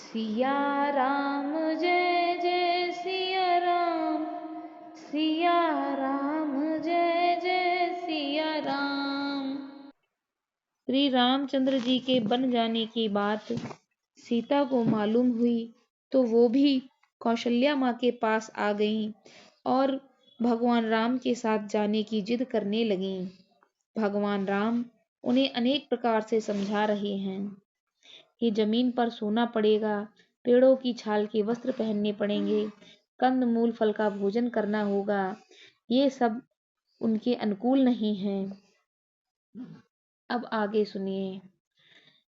सिया राम जय जय सिया राम, सिया राम जय जय सिया राम। श्री रामचंद्र जी के बन जाने की बात सीता को मालूम हुई तो वो भी कौशल्या माँ के पास आ गईं और भगवान राम के साथ जाने की जिद करने लगीं। भगवान राम उन्हें अनेक प्रकार से समझा रहे हैं कि जमीन पर सोना पड़ेगा, पेड़ों की छाल के वस्त्र पहनने पड़ेंगे, कंद मूल फल का भोजन करना होगा। ये सब उनके अनुकूल नहीं है। अब आगे सुनिए।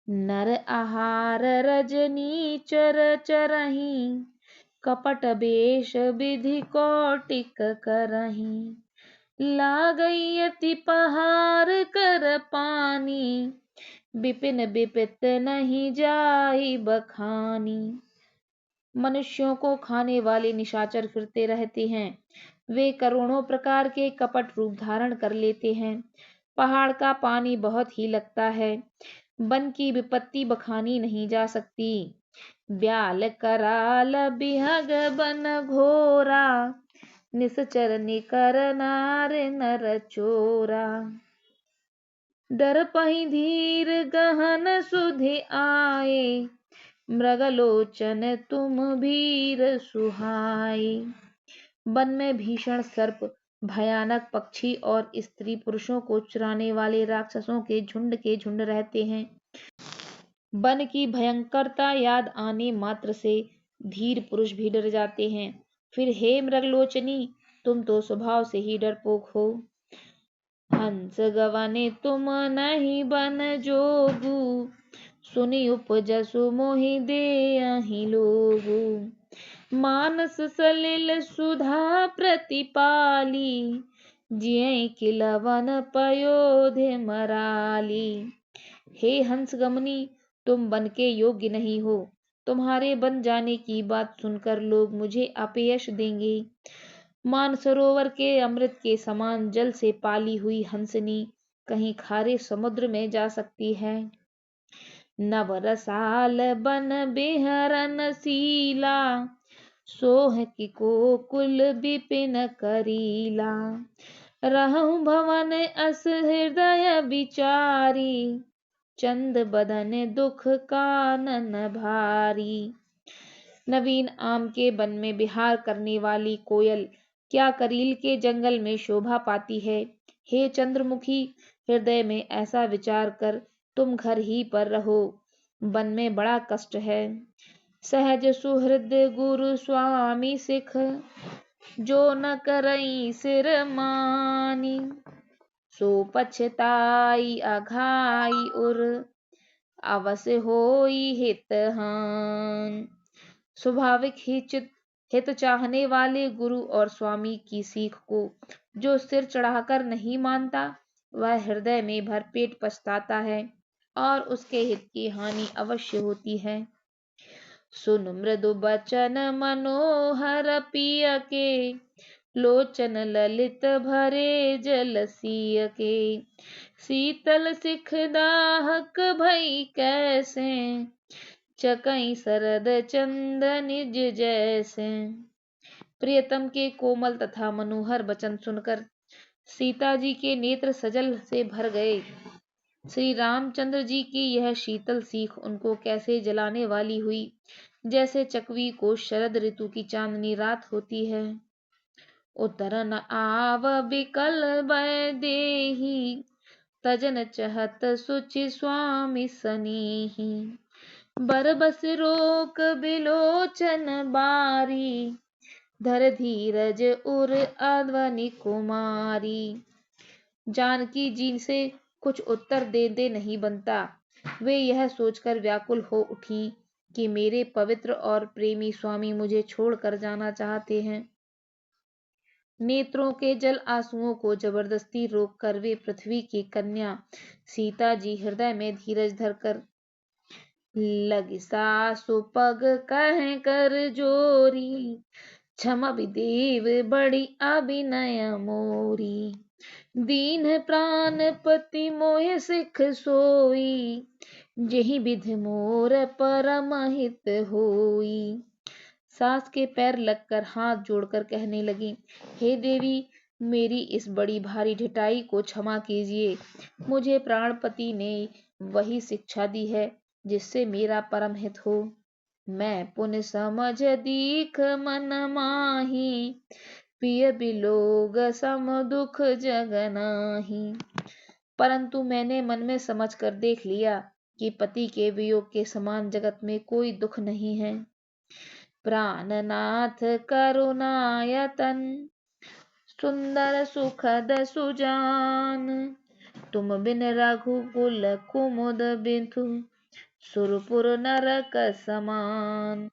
नर आहार रजनी चर चरही, कपट बेश विधि कौटिक करही। लागई अति पहार कर पानी, विपिन विपित नहीं जाई बखानी। मनुष्यों को खाने वाले निशाचर फिरते रहते हैं। वे करोड़ों प्रकार के कपट रूप धारण कर लेते हैं। पहाड़ का पानी बहुत ही लगता है। वन की विपत्ति बखानी नहीं जा सकती। ब्याल कराल बिहग बन घोरा, निश्चर निकर नार नर चोरा। डर पही धीर गहन सुधि आए, मृगलोचन तुम भीर सुहाए। वन में भीषण सर्प, भयानक पक्षी और स्त्री पुरुषों को चुराने वाले राक्षसों के झुंड रहते हैं। वन की भयंकरता याद आने मात्र से धीर पुरुष भी डर जाते हैं। फिर हे मृगलोचनी, तुम तो स्वभाव से ही डरपोक हो। हंस गवने तुम नहीं बन जोगु, सुनि उपजसु मोहि देहि लोगु। मानस सलिल सुधा प्रतिपाली, जियहि किलवन पयोधि मराली। हे हंस गमनी, तुम बन के योग्य नहीं हो। तुम्हारे बन जाने की बात सुनकर लोग मुझे अपयश देंगे। मानसरोवर के अमृत के समान जल से पाली हुई हंसनी कहीं खारे समुद्र में जा सकती है। नवरसाल बन बिहरन सीला, सोह की को कुल विपिन करीला। रहु भवन अस हृदय विचारी, चंद बदन दुख कानन भारी। नवीन आम के वन में विहार करने वाली कोयल क्या करील के जंगल में शोभा पाती है। हे चंद्रमुखी, हृदय में ऐसा विचार कर तुम घर ही पर रहो। वन में बड़ा कष्ट है। सहज सुहृद गुरु स्वामी सिख, जो न करई सिर मानी। सो पछताई अघाई उर, अवश्य होई हित हान। स्वाभाविक ही हित चाहने वाले गुरु और स्वामी की सीख को जो सिर चढ़ाकर नहीं मानता, वह हृदय में भरपेट पछताता है और उसके हित की हानि अवश्य होती है। सुन मृदु बचन मनोहर पिय के, लोचन ललित भरे जल सिय के। शीतल सिख दाहक भई कैसे, चकई शरद चंद निज जैसे। प्रियतम के कोमल तथा मनोहर वचन सुनकर सीता जी के नेत्र सजल से भर गए। श्री रामचंद्र जी की यह शीतल सीख उनको कैसे जलाने वाली हुई, जैसे चकवी को शरद ऋतु की चांदनी रात होती है। उतरन आव बिकल भय देहि, तजन चहत सुचि स्वामी सनेहि। बरबस रोक बिलोचन बारी, धर धीरज उर अध्वनि कुमारी। जानकी जी से कुछ उत्तर दे नहीं बनता। वे यह सोचकर व्याकुल हो उठी कि मेरे पवित्र और प्रेमी स्वामी मुझे छोड़कर जाना चाहते हैं। नेत्रों के जल आंसुओं को जबरदस्ती रोककर वे पृथ्वी की कन्या सीता जी हृदय में धीरज धरकर लग सासु पग कह कर जोरी, क्षमा विदेव बड़ी अभिनय मोरी। दीन प्राण पति मोह सिख सोई, जेहि विधि मोर परम हित होई। सास के पैर लगकर हाथ जोड़कर कहने लगी, हे देवी, मेरी इस बड़ी भारी ढिठाई को क्षमा कीजिए। मुझे प्राणपति ने वही शिक्षा दी है जिससे मेरा परम हित हो। मैं पुण्य समझ दीख मन माही, पिय बिलोग सम दुख जग नाही। परंतु मैंने मन में समझ कर देख लिया कि पति के वियोग के समान जगत में कोई दुख नहीं है। प्राणनाथ करुणायतन, सुंदर सुखद सुजान, तुम बिन रघुकुल कुमुद बिंधु, सुरपुर नरक समान।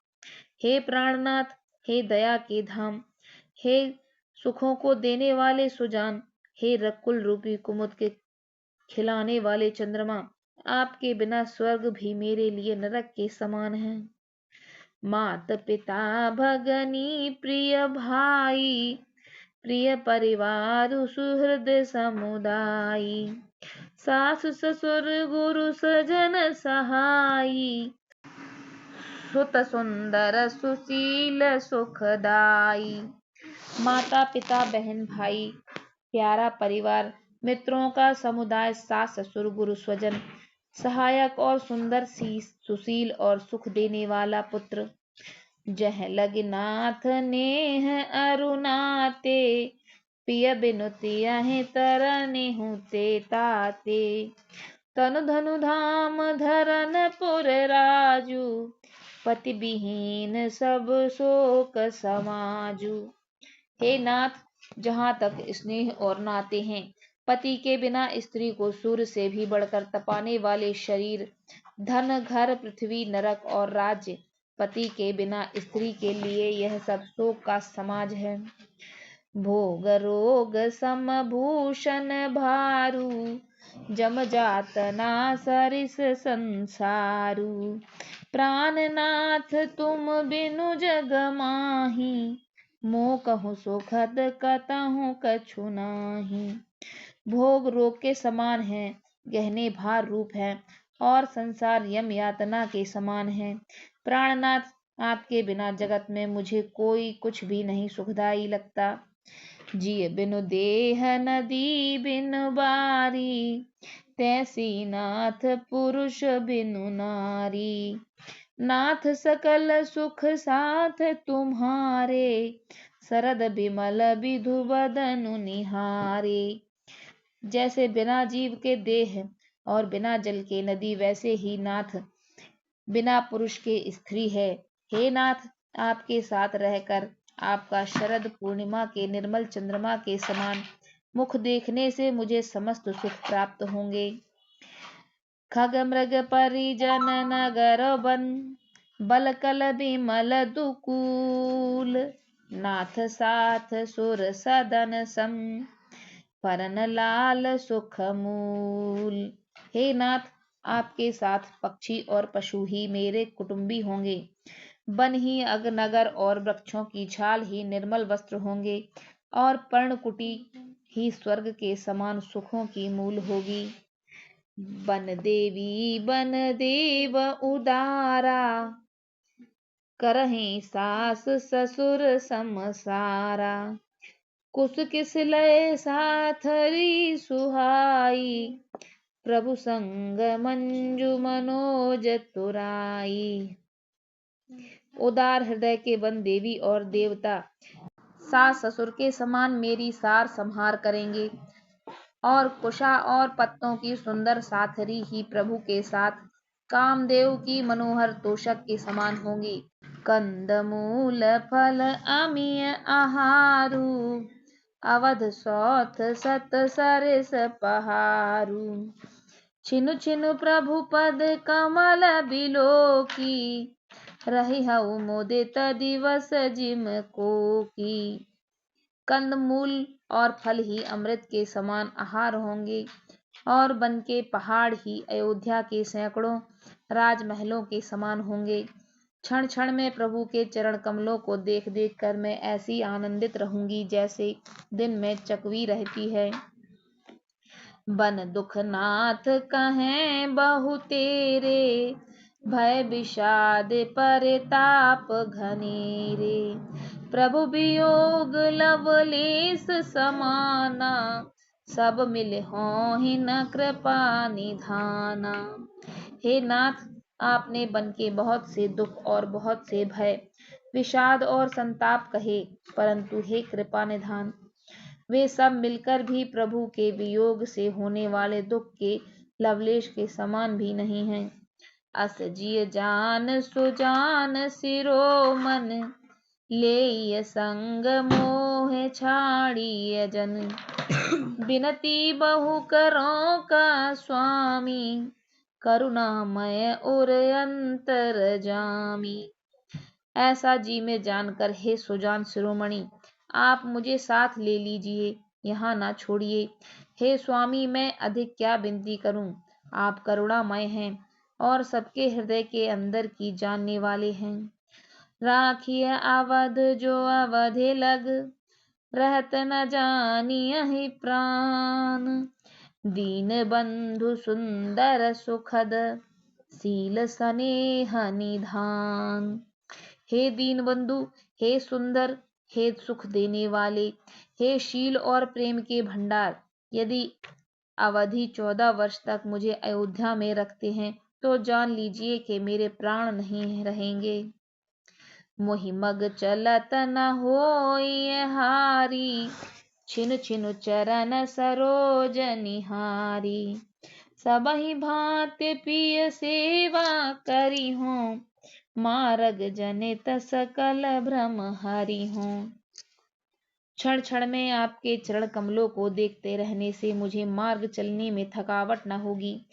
हे प्राणनाथ, हे दया के धाम, हे सुखों को देने वाले सुजान, हे रकुल रूपी कुमुद के खिलाने वाले चंद्रमा, आपके बिना स्वर्ग भी मेरे लिए नरक के समान है। मात पिता भगनी प्रिय भाई, प्रिय परिवार सुहृद समुदायी, सास ससुर गुरु सजन सहाई, सुत सुंदर सुशील सुखदाई। माता पिता बहन भाई, प्यारा परिवार, मित्रों का समुदाय, सास ससुर गुरु स्वजन, सहायक और सुंदर सुशील और सुख देने वाला पुत्र। जह लग नाथ नेह अरुणाते, पिय बिनुतियहि तरनिहु ते ताते। तनु धनु धाम धरन पुर राजू, पति विहीन सब शोक समाजू। हे नाथ, जहाँ तक स्नेह और नाते हैं, पति के बिना स्त्री को सूर्य से भी बढ़कर तपाने वाले शरीर, धन घर पृथ्वी नरक और राज्य, पति के बिना स्त्री के लिए यह सब शोक का समाज है। भोग रोग समभूषण भारू, जम जातना सरिस संसारू। प्राणनाथ तुम बिनु जग माही, मोह कहूँ सुखद कतहु कछु नाही। भोग रोग के समान है, गहने भार रूप है, और संसार यम यातना के समान है। प्राणनाथ, आपके बिना जगत में मुझे कोई कुछ भी नहीं सुखदाई लगता। जिय बिनु देह नदी बिनु बारी, तैसी नाथ पुरुष बिनु नारी। नाथ सकल सुख साथ तुम्हारे, शरद बिमल विधु बदनु निहारे। जैसे बिना जीव के देह और बिना जल के नदी, वैसे ही नाथ बिना पुरुष के स्त्री है। हे नाथ, आपके साथ रहकर आपका शरद पूर्णिमा के निर्मल चंद्रमा के समान मुख देखने से मुझे समस्त सुख प्राप्त होंगे। खग मृग परिजन नगर बन, बल कल बिमल दुकूल। नाथ साथ सुर सदन सम, परन लाल सुख मूल। हे नाथ, आपके साथ पक्षी और पशु ही मेरे कुटुंबी होंगे। वन ही अग्नगर और वृक्षों की छाल ही निर्मल वस्त्र होंगे, और पर्णकुटी ही स्वर्ग के समान सुखों की मूल होगी। बन देवी बन देव उदारा, करहीं सास ससुर समसारा। कुस किस लय साथरी सुहाई, प्रभु संग मंजू मनोज तुराई। उदार हृदय के वन देवी और देवता सास ससुर के समान मेरी सार संहार करेंगे, और कुशा और पत्तों की सुंदर साथरी ही प्रभु के साथ कामदेव की मनोहर तोषक के समान होंगी। कंद मूल फल अमीय आहारू, अवध सौथ सत सरिस पहारू। छिनु छिनु प्रभु पद कमल बिलोकी, रही हऊ मुदित दिवस जिम को की। कंद मूल और फल ही अमृत के समान आहार होंगे, और वन के पहाड़ ही अयोध्या के सैकड़ों राजमहलों के समान होंगे। क्षण क्षण में प्रभु के चरण कमलों को देख देख कर मैं ऐसी आनंदित रहूंगी जैसे दिन में चकवी रहती है। बन दुख नाथ कहें बहु तेरे, भय विषाद परिताप घनेरे। प्रभु वियोग लवलेस समाना, सब मिले होहि न कृपा निधाना। हे नाथ, आपने बन के बहुत से दुख और बहुत से भय, विषाद और संताप कहे, परंतु हे कृपा निधान, वे सब मिलकर भी प्रभु के वियोग से होने वाले दुख के लवलेश के समान भी नहीं हैं। अस जिय जान सुजान सिरोमन, लेय संग मोह छाड़िय जन। बिनती बहु करो का स्वामी, करुणामय और अंतरजामी। ऐसा जी में जानकर हे सुजान शिरोमणि, आप मुझे साथ ले लीजिए, यहाँ ना छोड़िए। हे स्वामी, मैं अधिक क्या विनती करूं, आप करुणामय हैं और सबके हृदय के अंदर की जानने वाले हैं। राखिय अवध जो अवधि लग, रहत न जानियहि प्राण। दीन बंधु सुंदर सुखद, सील स्नेह निधान। हे दीन बंधु, हे सुंदर, हे सुख देने वाले, हे शील और प्रेम के भंडार, यदि अवधि 14 वर्ष तक मुझे अयोध्या में रखते हैं तो जान लीजिए कि मेरे प्राण नहीं रहेंगे। मोहि मग चलत न होई हारी, छिनु छिनु चरण सरोज निहारी। सबहि भांति पिय सेवा करी हूँ, मार्ग जनित सकल भ्रम हरि हूँ। क्षण क्षण में आपके चरण कमलों को देखते रहने से मुझे मार्ग चलने में थकावट न होगी।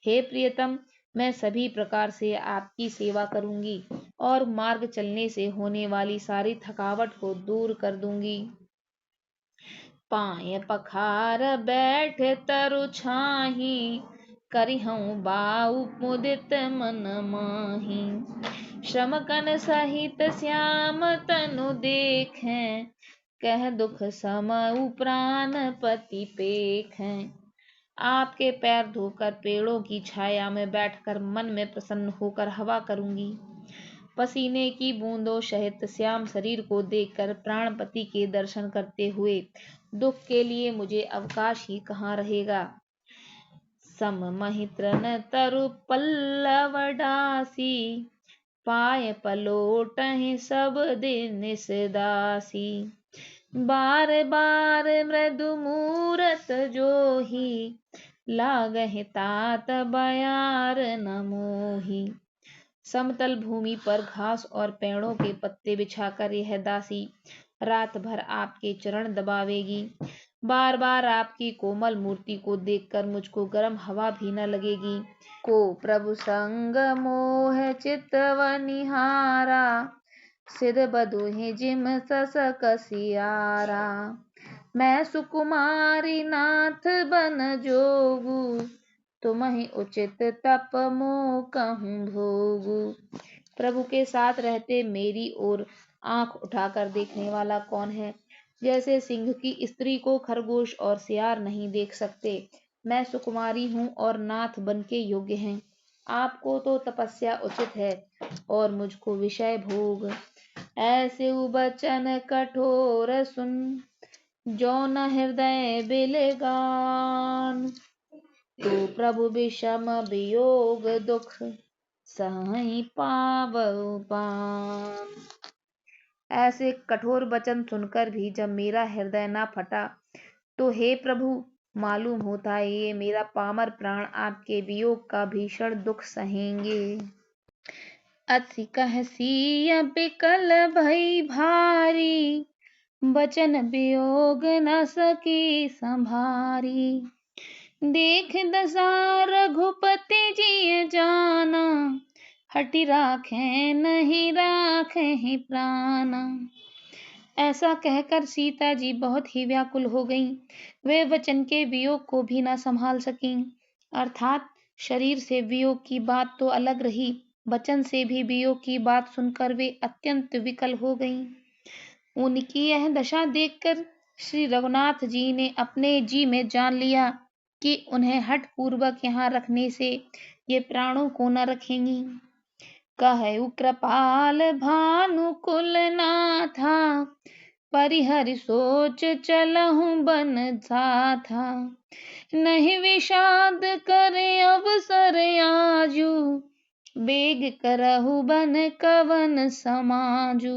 हे प्रियतम, मैं सभी प्रकार से आपकी सेवा करूंगी और मार्ग चलने से होने वाली सारी थकावट को दूर कर दूंगी। पाय पखार बैठ तरु छाही, करिहूँ बाऊ मुदित मन माही। श्रम कन सहित श्याम तनु देखें, कह दुख समऊ प्राण पति पेखें। आपके पैर धोकर पेड़ों की छाया में बैठकर मन में प्रसन्न होकर हवा करूंगी। पसीने की बूंदों सहित श्याम शरीर को देखकर प्राणपति के दर्शन करते हुए दुख के लिए मुझे अवकाश ही कहाँ रहेगा। सम महित्रन तरु पल्लव डासी, पाय पलोटहि सब दिन दासी। बार बार मृदु मूरत जोही, लागहि तात बयार न मोही। समतल भूमि पर घास और पेड़ों के पत्ते बिछाकर यह दासी रात भर आपके चरण दबावेगी। बार बार आपकी कोमल मूर्ति को देखकर मुझको गर्म हवा भी न लगेगी। को प्रभु संग मोह चितव निहारा, सिद्ध बधुहि जिम सस कसियारा। मैं सुकुमारी नाथ बन जोगू, तुम्हि उचित तप मोह कहूँ भोगू। प्रभु के साथ रहते मेरी ओर आंख उठाकर देखने वाला कौन है। जैसे सिंह की स्त्री को खरगोश और सियार नहीं देख सकते, मैं सुकुमारी हूँ और नाथ बन के योग्य हैं। आपको तो तपस्या उचित है और मुझको विषय भोग। ऐसे वचन कठोर सुन, जो न हृदय बिलगान। तो प्रभु विषम वियोग दुख, सहि पावउ पान। ऐसे कठोर वचन सुनकर भी जब मेरा हृदय ना फटा, तो हे प्रभु, मालूम होता है ये मेरा पामर प्राण आपके वियोग का भीषण दुख सहेंगे। अति कहसी बिकल भई भारी, बचन वियोग न सकी संभारी। देख दशा रघुपति जी जाना, हटि राखे नहीं राखे प्राण। ऐसा कहकर सीता जी बहुत ही व्याकुल हो गईं। वे वचन के वियोग को भी न संभाल सकीं। अर्थात शरीर से वियोग की बात तो अलग रही, वचन से भी वियोग की बात सुनकर वे अत्यंत विकल हो गईं। उनकी यह दशा देखकर श्री रघुनाथ जी ने अपने जी में जान लिया कि उन्हें हठ पूर्वक यहाँ रखने से ये प्राणों को न रखेंगी। कहु कृपाल भानुकुल नाथा, परिहरि सोच चलहु बन साथा। नहीं विषाद करे अवसर आजू, बेग करहु बन कवन समाजू।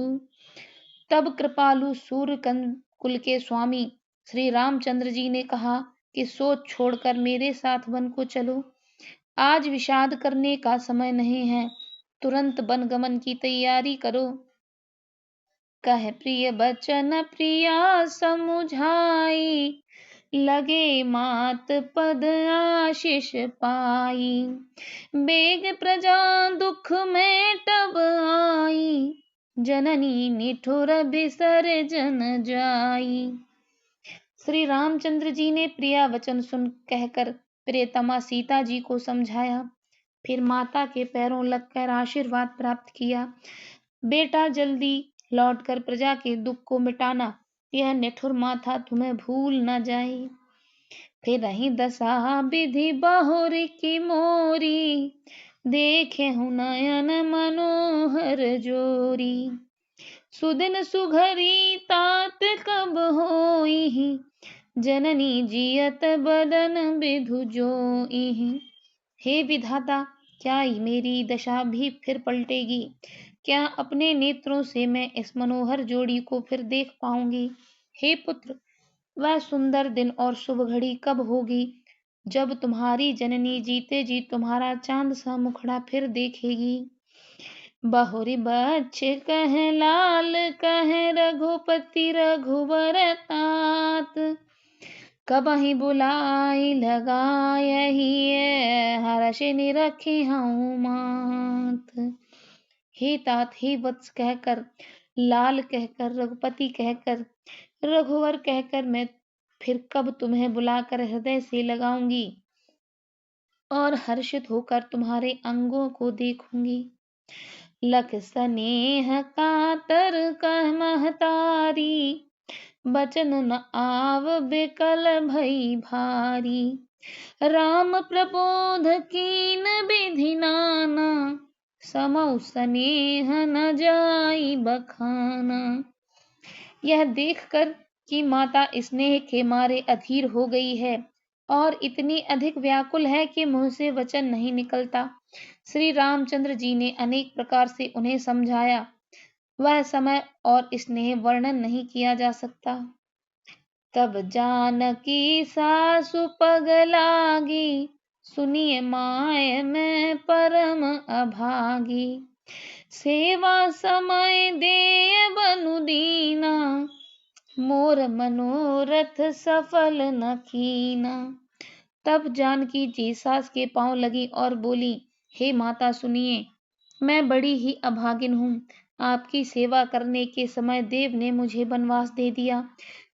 तब कृपालु सूर्य कुल के स्वामी श्री रामचंद्र जी ने कहा कि सोच छोड़कर मेरे साथ वन को चलो। आज विषाद करने का समय नहीं है, तुरंत वन गमन की तैयारी करो। कह प्रिय बचन प्रिया समुझाई, लगे मात पद आशीष पाई। बेग प्रजा दुख में टब आई, जननी निठुर बिसर जन जाई। श्री रामचंद्र जी ने प्रिया वचन सुन कहकर प्रियतमा सीता जी को समझाया, फिर माता के पैरों लगकर आशीर्वाद प्राप्त किया। बेटा जल्दी लौटकर प्रजा के दुख को मिटाना, यह निठुर माता तुम्हें भूल न जाए। फिर रही दशा विधि बहुर की मोरी, देखे हूँ नयन मनोहर जोरी। सुदिन सुघरी तात कब होई, जननी जियत बदन विधु जोई। हे विधाता, क्या मेरी दशा भी फिर पलटेगी? क्या अपने नेत्रों से मैं इस मनोहर जोड़ी को फिर देख पाऊंगी? हे पुत्र, वह सुंदर दिन और शुभ घड़ी कब होगी जब तुम्हारी जननी जीते जी तुम्हारा चांद सा मुखड़ा फिर देखेगी? बहुरी बच्च कह लाल कह रघुपति रघुवर तात, कबहि बुलाई लगायहि हर्ष निरखी हूँ मात। हे तात, हे वत्स कहकर, लाल कहकर, रघुपति कहकर, रघुवर कहकर मैं फिर कब तुम्हें बुलाकर हृदय से लगाऊंगी और हर्षित होकर तुम्हारे अंगों को देखूंगी। लख स्नेह कातर कह महतारी, बचन न आव बिकल भई भारी। राम प्रबोध कीन विधि नाना, समौ स्नेह न जाई बखाना। यह देखकर कि माता स्नेह के मारे अधीर हो गई है और इतनी अधिक व्याकुल है कि मुंह से वचन नहीं निकलता, श्री रामचंद्र जी ने अनेक प्रकार से उन्हें समझाया। वह समय और स्नेह वर्णन नहीं किया जा सकता। तब जानकी सासु पगलागी, सुनिए माय मैं परम अभागी। सेवा समय दे बनु दीना, मोर मनोरथ सफल न कीना। तब जानकी जी सास के पांव लगी और बोली, हे माता सुनिए, मैं बड़ी ही अभागिन हूँ। आपकी सेवा करने के समय देव ने मुझे वनवास दे दिया,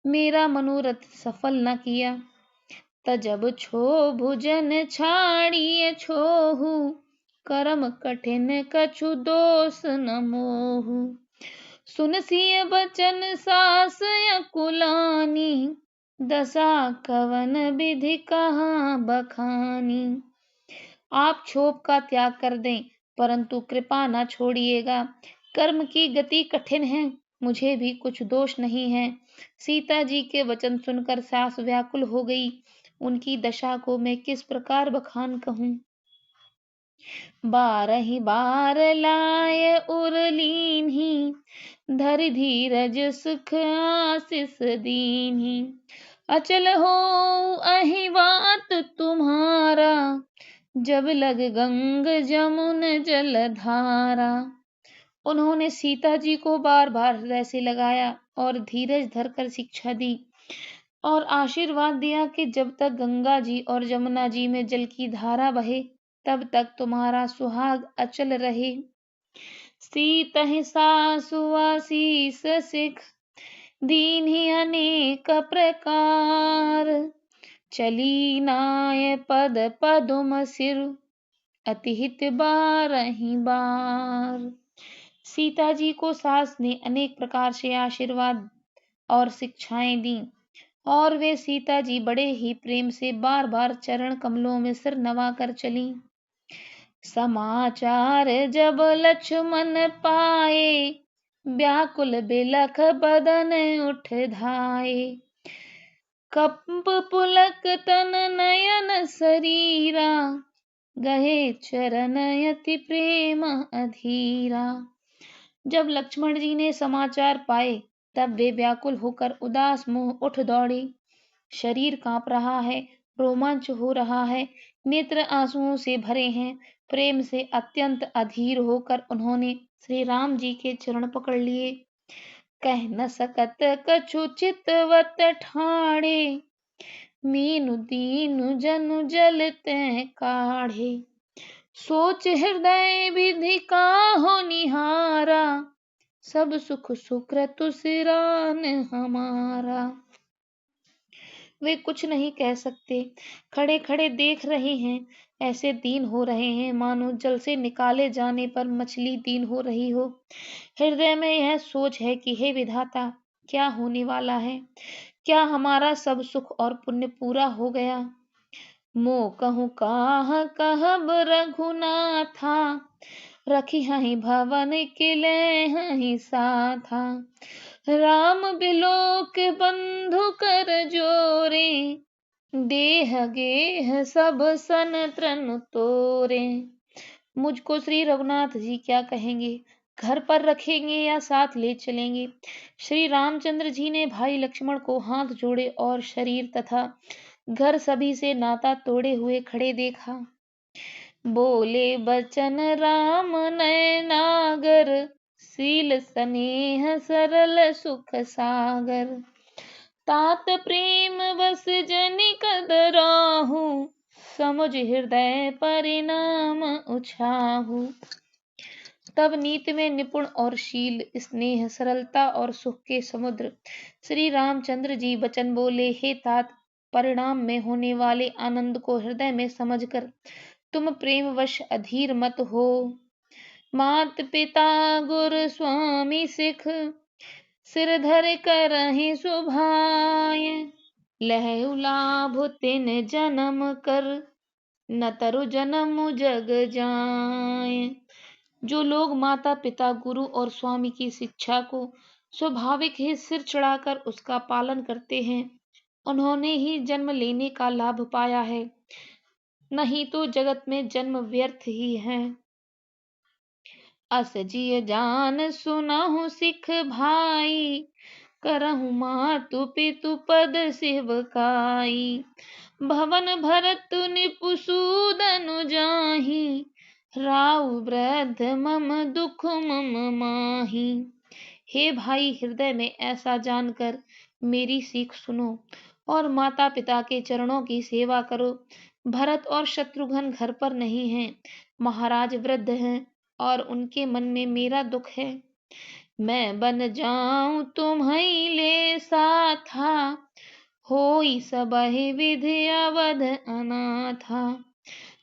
मेरा मनोरथ सफल न किया। तजब छो भुजन छाड़िए छोहू, कर्म कठिन कछु दोष न मोहू। सुनसिय बचन सास अकुलानी, दशा कवन विधि कहाँ बखानी। आप क्षोभ का त्याग कर दें, परंतु कृपा न छोड़िएगा। कर्म की गति कठिन है, मुझे भी कुछ दोष नहीं है। सीता जी के वचन सुनकर सास व्याकुल हो गई। उनकी दशा को मैं किस प्रकार बखान कहूँ। बारहि बार लाय उरलीन्ही, धरि धीरज सुख आशीष दीन्ही। अचल हो अहि बात तुम्हारा, जब लग गंग जमुन जलधारा। उन्होंने सीता जी को बार बार हृदय से लगाया और धीरज धरकर शिक्षा दी और आशीर्वाद दिया कि जब तक गंगा जी और जमुना जी में जल की धारा बहे तब तक तुम्हारा सुहाग अचल रहे। सीतहि सासु आशीष सिख, दीन्ही अनेक प्रकार। चली नाय पद पदुम सिर, अति हित बारहि बार। सीता जी को सास ने अनेक प्रकार से आशीर्वाद और शिक्षाएं दी। और वे सीता जी बड़े ही प्रेम से बार बार चरण कमलों में सिर नवा कर चली। समाचार जब लक्ष्मण पाए, व्याकुल बिलख बदन उठ धाये। कंप पुलक तन नयन शरीरा, गहे चरण अति प्रेम अधीरा। जब लक्ष्मण जी ने समाचार पाए तब वे व्याकुल होकर उदास मुंह उठ दौड़े। शरीर कांप रहा है, रोमांच हो रहा है, नेत्र आंसुओं से भरे हैं। प्रेम से अत्यंत अधीर होकर उन्होंने श्री राम जी के चरण पकड़ लिए। कह न सकत कछु चितवत ठाणे, मीनु दीनु जनु जलते काढ़े। सोच हृदय विधि काहु निहारा, सब सुख सुकृत सिरान हमारा। वे कुछ नहीं कह सकते, खड़े खड़े देख रहे हैं, ऐसे दीन हो रहे हैं मानो जल से निकाले जाने पर मछली दीन हो रही हो। हृदय में यह सोच है कि हे विधाता, क्या होने वाला है? क्या हमारा सब सुख और पुण्य पूरा हो गया? मो कहूँ काह कहब रघुनाथा, रखी हहि भवन किले हहि साथा। राम बिलोक बंधु कर जोरे, देह गेह सब सन त्रन तोरे। मुझको श्री रघुनाथ जी क्या कहेंगे? घर पर रखेंगे या साथ ले चलेंगे? श्री रामचंद्र जी ने भाई लक्ष्मण को हाथ जोड़े और शरीर तथा घर सभी से नाता तोड़े हुए खड़े देखा। बोले बचन राम नयनागर, सील स्नेह सरल सुख सागर। तात प्रेम बस जनि कदराहू, समुझ हृदय परिणाम उछाहू। तब नीति में निपुण और शील, स्नेह, सरलता और सुख के समुद्र श्री रामचंद्र जी वचन बोले, हे तात, परिणाम में होने वाले आनंद को हृदय में समझकर तुम प्रेमवश अधीर मत हो। मात पिता गुरु स्वामी सिख, सिर धर करहि सुभाय। लहु लाभ तिन जन्म कर, न तरु जन्म जग जाय। जो लोग माता पिता गुरु और स्वामी की शिक्षा को स्वाभाविक ही सिर चढ़ाकर उसका पालन करते हैं, उन्होंने ही जन्म लेने का लाभ पाया है, नहीं तो जगत में जन्म व्यर्थ ही है। अस जिय जान सुनहु सिख भाई, करहु मातु पितु पद सेवकाई। भवन भरत निपुसूदनु जाहि, राउ वृद्ध मम दुख मम माही। हे भाई, हृदय में ऐसा जानकर मेरी सीख सुनो और माता पिता के चरणों की सेवा करो। भरत और शत्रुघ्न घर पर नहीं हैं, महाराज वृद्ध हैं और उनके मन में मेरा दुख है। मैं बन जाऊं तुम्हीं ले साथा, होई सबहि विधि अवध अनाथा।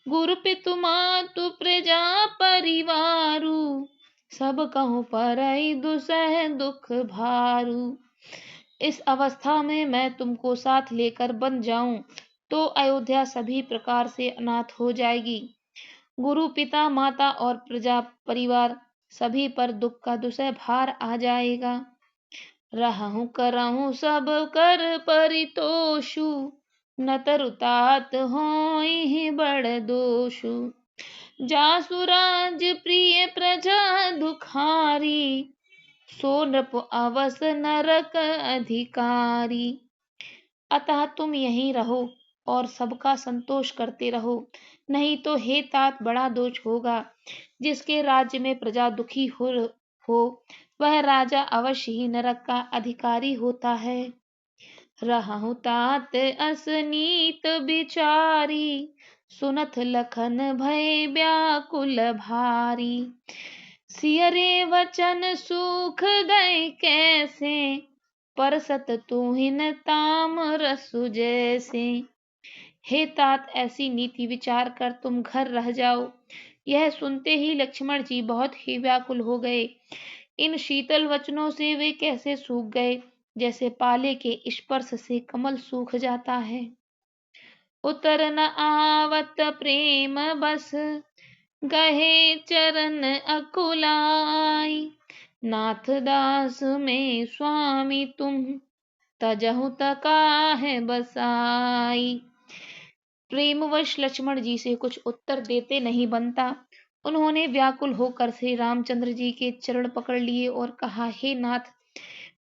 गुरु पितु मातु प्रजा परिवारु, सब कहूँ परई दुसह दुख भारू। इस अवस्था में मैं तुमको साथ लेकर बन जाऊं तो अयोध्या सभी प्रकार से अनाथ हो जाएगी। गुरु पिता माता और प्रजा परिवार सभी पर दुख का दुसह भार आ जाएगा। रहूं करहूं सब कर परितोषु, न तरु तात होई बड़ दोषु। जासु राज प्रिय प्रजा दुखारी, सो नृप अवस नरक अधिकारी। अतः तुम यहीं रहो और सबका संतोष करते रहो, नहीं तो हे तात बड़ा दोष होगा। जिसके राज्य में प्रजा दुखी हो वह राजा अवश्य ही नरक का अधिकारी होता है। रहु तात असनीत बिचारी, सुनत लखन भय व्याकुल भारी। सियरे वचन सूख गए कैसे, परसत तुहिन ताम रसु जैसे। हे तात, ऐसी नीति विचार कर तुम घर रह जाओ। यह सुनते ही लक्ष्मण जी बहुत ही व्याकुल हो गए। इन शीतल वचनों से वे कैसे सूख गए, जैसे पाले के स्पर्श से कमल सूख जाता है। उतर न आवत प्रेम बस, गहे चरण अकुलाई। नाथ दास में स्वामी तुम, तजहु तका है बसाई। प्रेमवश लक्ष्मण जी से कुछ उत्तर देते नहीं बनता। उन्होंने व्याकुल होकर श्री रामचंद्र जी के चरण पकड़ लिए और कहा, हे नाथ,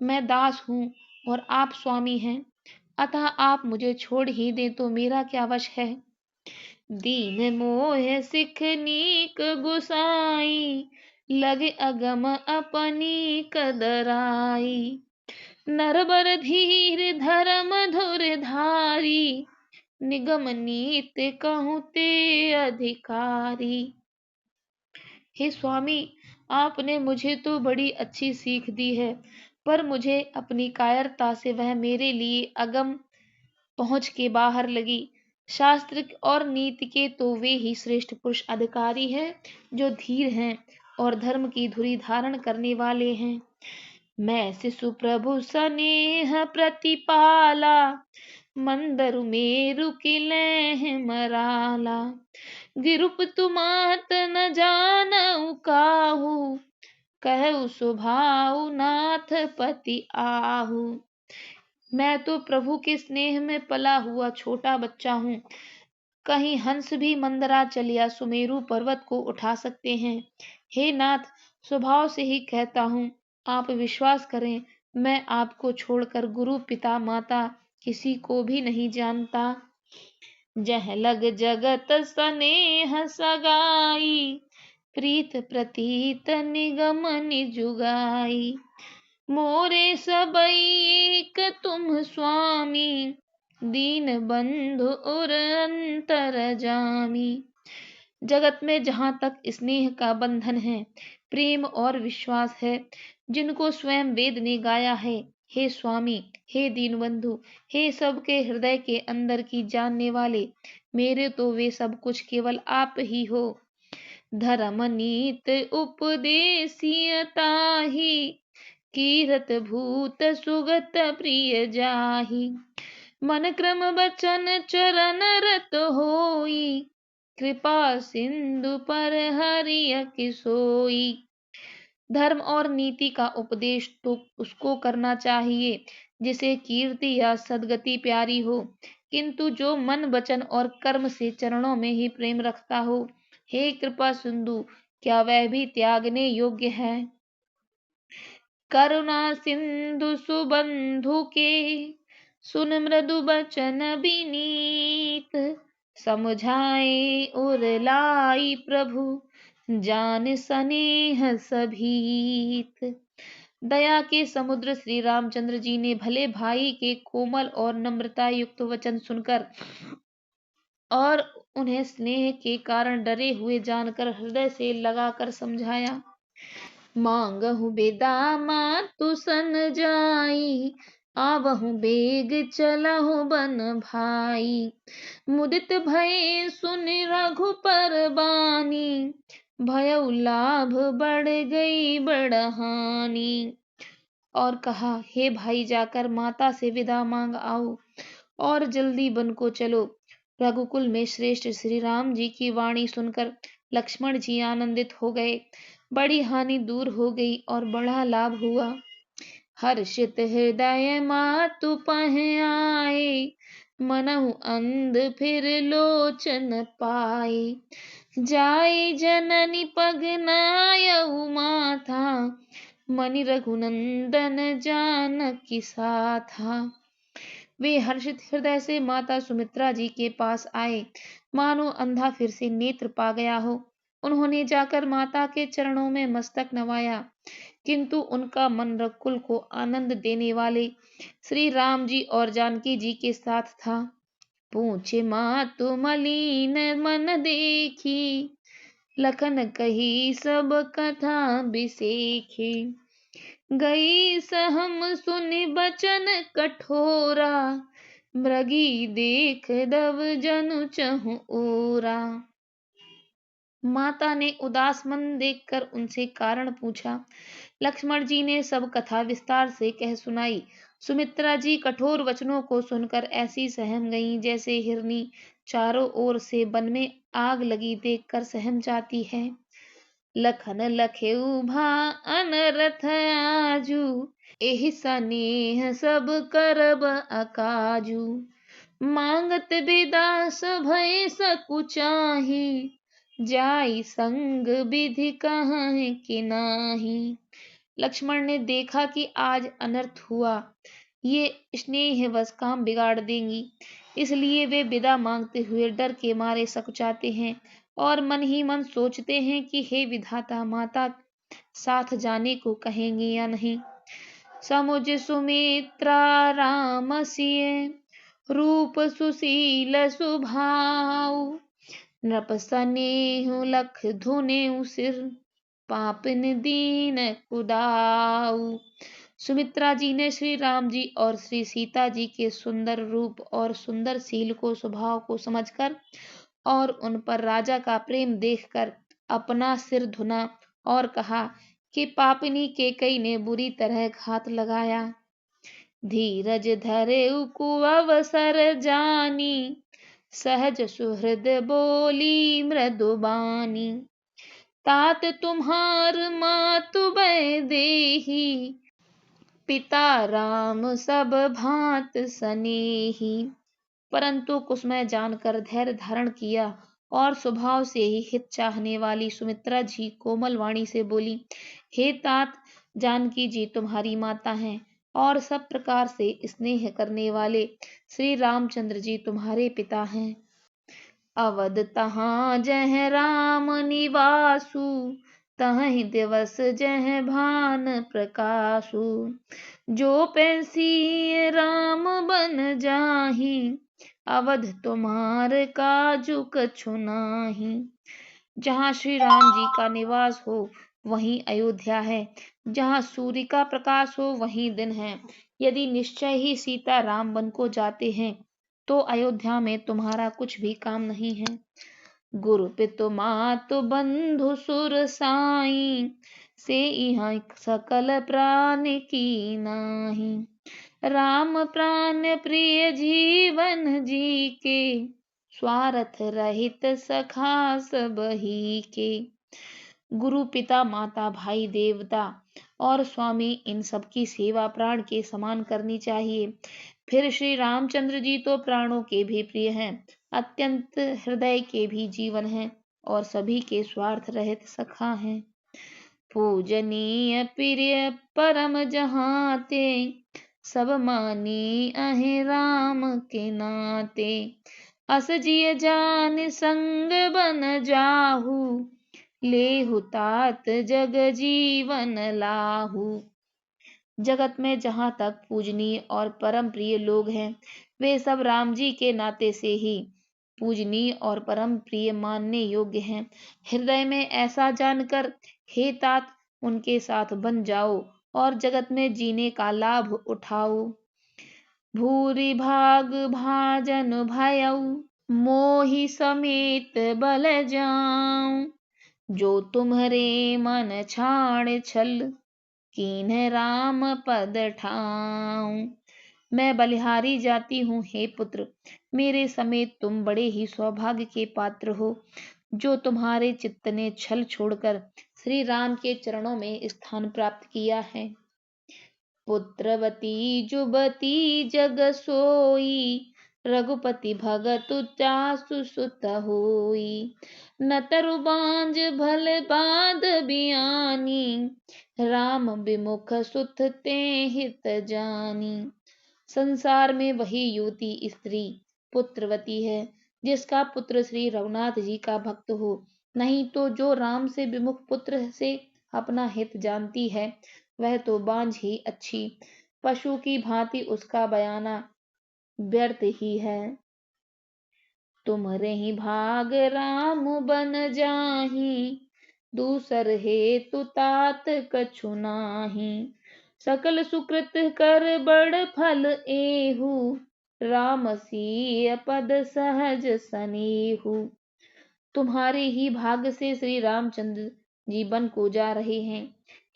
मैं दास हूँ और आप स्वामी हैं, अतः आप मुझे छोड़ ही दें तो मेरा क्या वश है। दीन मोह सिख नीक गुसाई, लगे अगम अपनी कदराई। नरबर धीर धर्म धुर धारी, निगम नीत कहूँ ते अधिकारी। हे स्वामी, आपने मुझे तो बड़ी अच्छी सीख दी है, पर मुझे अपनी कायरता से वह मेरे लिए अगम पहुंच के बाहर लगी। शास्त्र और नीति के तो वे ही श्रेष्ठ पुरुष अधिकारी हैं जो धीर हैं और धर्म की धुरी धारण करने वाले हैं। मैं शिशु प्रभु स्नेह प्रतिपाला, मंदरु मेरु किलेह मराला। गिरुप तुमात न जानऊ काहू, कहु स्वभाव नाथ पति आहू। मैं तो प्रभु के स्नेह में पला हुआ छोटा बच्चा हूँ। कहीं हंस भी मंदरा चल या सुमेरु पर्वत को उठा सकते हैं। हे नाथ, स्वभाव से ही कहता हूँ, आप विश्वास करें, मैं आपको छोड़कर गुरु पिता माता किसी को भी नहीं जानता। जह लग जगत स्नेह सगाई, प्रीत प्रतीत निगम निजुगाई। मोरे सबई एक तुम स्वामी, दीन बंधु और अंतरजामी। जगत में जहाँ तक स्नेह का बंधन है, प्रेम और विश्वास है, जिनको स्वयं वेद ने गाया है, हे स्वामी, हे दीनबंधु, हे सबके हृदय के अंदर की जानने वाले, मेरे तो वे सब कुछ केवल आप ही हो। धर्म नीत उपदेसियताहि, कीरत भूत सुगत प्रिय जाहि। मन क्रम बचन चरण रत होई, कृपा सिंधु पर हरिय किसोई। धर्म और नीति का उपदेश तो उसको करना चाहिए जिसे कीर्ति या सदगति प्यारी हो, किंतु जो मन वचन और कर्म से चरणों में ही प्रेम रखता हो, हे कृपा सिंधु, क्या वह भी त्यागने योग्य है। करुणा सिंधु सुबंधु के, सुन मृदु बचन विनीत। समझाए और लाई प्रभु, जान स्नेह सभीत। दया के समुद्र श्री रामचंद्र जी ने भले भाई के कोमल और नम्रता युक्त वचन सुनकर और उन्हें स्नेह के कारण डरे हुए जानकर हृदय से लगाकर समझाया। मांगहु बेदामा तु सन जाई, आवहु बेग चलहु बन भाई। मुदित भय सुन रघुपर बानी, भयउ लाभ बढ़ गई बड़हानी। और कहा, हे भाई, जाकर माता से विदा मांग आओ और जल्दी वन को चलो। रघुकुल में श्रेष्ठ श्री राम जी की वाणी सुनकर लक्ष्मण जी आनंदित हो गए। बड़ी हानि दूर हो गई और बड़ा लाभ हुआ। हर्षित हृदय मातु पह आए, मनहु अंध फिर लोचन पाए। जाई जननी पग नायउ माथा, मनि रघुनंदन जानकी साथा। वे हर्षित हृदय से माता सुमित्रा जी के पास आए, मानो अंधा फिर से नेत्र पा गया हो। उन्होंने जाकर माता के चरणों में मस्तक नवाया, किंतु उनका मन रघुकुल को आनंद देने वाले श्री राम जी और जानकी जी के साथ था। पूछे मातु मलिन मन देखी, लखन कही सब कथा बिसेखी। गई सहम सुनि बचन कठोरा, मृगी देख दव जनु चहु ओरा। माता ने उदास मन देखकर उनसे कारण पूछा। लक्ष्मण जी ने सब कथा विस्तार से कह सुनाई। सुमित्रा जी कठोर वचनों को सुनकर ऐसी सहम गईं जैसे हिरनी चारों ओर से वन में आग लगी देखकर सहम जाती है। लखन लखेउ भा अनरथ आजू, एहि सनेह सब करब अकाजू। मांगत बिदा सभय सकुचाही, जाई संग विधि कहाँ के नाही। लक्ष्मण ने देखा कि आज अनर्थ हुआ, ये स्नेहवश काम बिगाड़ देंगी, इसलिए वे विदा मांगते हुए डर के मारे सकुचाते हैं और मन ही मन सोचते हैं कि हे विधाता, माता साथ जाने को कहेंगी या नहीं। समुझ सुमित्रा राम सिय, रूप सुशील सुभाऊ। नृप सनेहु लख धुनेउ सिर, पापन दीन कुदाऊ। सुमित्रा जी ने श्री राम जी और श्री सीता जी के सुंदर रूप और सुंदर शील को, स्वभाव को समझकर और उन पर राजा का प्रेम देखकर अपना सिर धुना और कहा कि पापिनी कैकेयी ने बुरी तरह घात लगाया। धीरज धरे कुअवसर जानी, सहज सुहृद बोली मृदुबानी। तात तुम्हार मातु वैदेही, पिता राम सब भांत सनेही। परंतु कुसुमय जानकर धैर्य धारण किया और स्वभाव से ही हित चाहने वाली सुमित्रा जी कोमल वाणी से बोली, हे तात, जानकी जी तुम्हारी माता हैं और सब प्रकार से स्नेह करने वाले श्री रामचंद्र जी तुम्हारे पिता हैं। अवध तहाँ जह राम निवासु, तहीं दिवस जह भान प्रकाशु। जो पैसी राम बन जाही, अवध तुम्हार काजु कछु नाही। जहाँ श्री राम जी का निवास हो वहीं अयोध्या है, जहाँ सूर्य का प्रकाश हो वहीं दिन है। यदि निश्चय ही सीता राम वन को जाते हैं तो अयोध्या में तुम्हारा कुछ भी काम नहीं है। गुरु पितु मातु बंधु सुर साई, से यहाँ सकल प्राण की नाही। राम प्राण प्रिय जीवन जी के, स्वार्थ रहित सखा सब ही के। गुरु, पिता, माता, भाई, देवता और स्वामी, इन सब की सेवा प्राण के समान करनी चाहिए। फिर श्री रामचंद्र जी तो प्राणों के भी प्रिय हैं, अत्यंत हृदय के भी जीवन हैं और सभी के स्वार्थ रहित सखा हैं। पूजनीय प्रिय परम जहाते, सब मानी अहे राम के नाते। अस जिय जान संग बन जाहू, लेहु तात जग जीवन लाहू। जगत में जहाँ तक पूजनीय और परम प्रिय लोग हैं, वे सब राम जी के नाते से ही पूजनीय और परम प्रिय मानने योग्य हैं। हृदय में ऐसा जानकर हे तात, उनके साथ बन जाओ और जगत में जीने का लाभ उठाओ। भूरि भाग भाजन भयऊ, मोहि समेत बल जाऊं। जो तुम्हारे मन छाड़ छल, कीन्ह राम पद ठाऊं। मैं बलिहारी जाती हूँ हे पुत्र, मेरे समेत तुम बड़े ही सौभाग्य के पात्र हो, जो तुम्हारे चित्त ने छल छोड़कर श्री राम के चरणों में स्थान प्राप्त किया है। पुत्रवती जुबती जग सोई, रघुपति भगत चासु सुत होई। न तरु बांझ भल बाध बियानी, राम विमुख सुत ते हित जानी। संसार में वही युवती स्त्री पुत्रवती है जिसका पुत्र श्री रघुनाथ जी का भक्त हो, नहीं तो जो राम से विमुख पुत्र से अपना हित जानती है वह तो बांझ ही अच्छी, पशु की भांति उसका बयाना व्यर्थ ही है। तुमरे ही भाग राम बन जाही, दूसर हेतु तात कछु नाही। सकल सुकृत कर बड़ फल एहू, राम सिय पद सहज सनेहू। तुम्हारे ही भाग्य से श्री रामचंद्र जी वन को जा रहे हैं।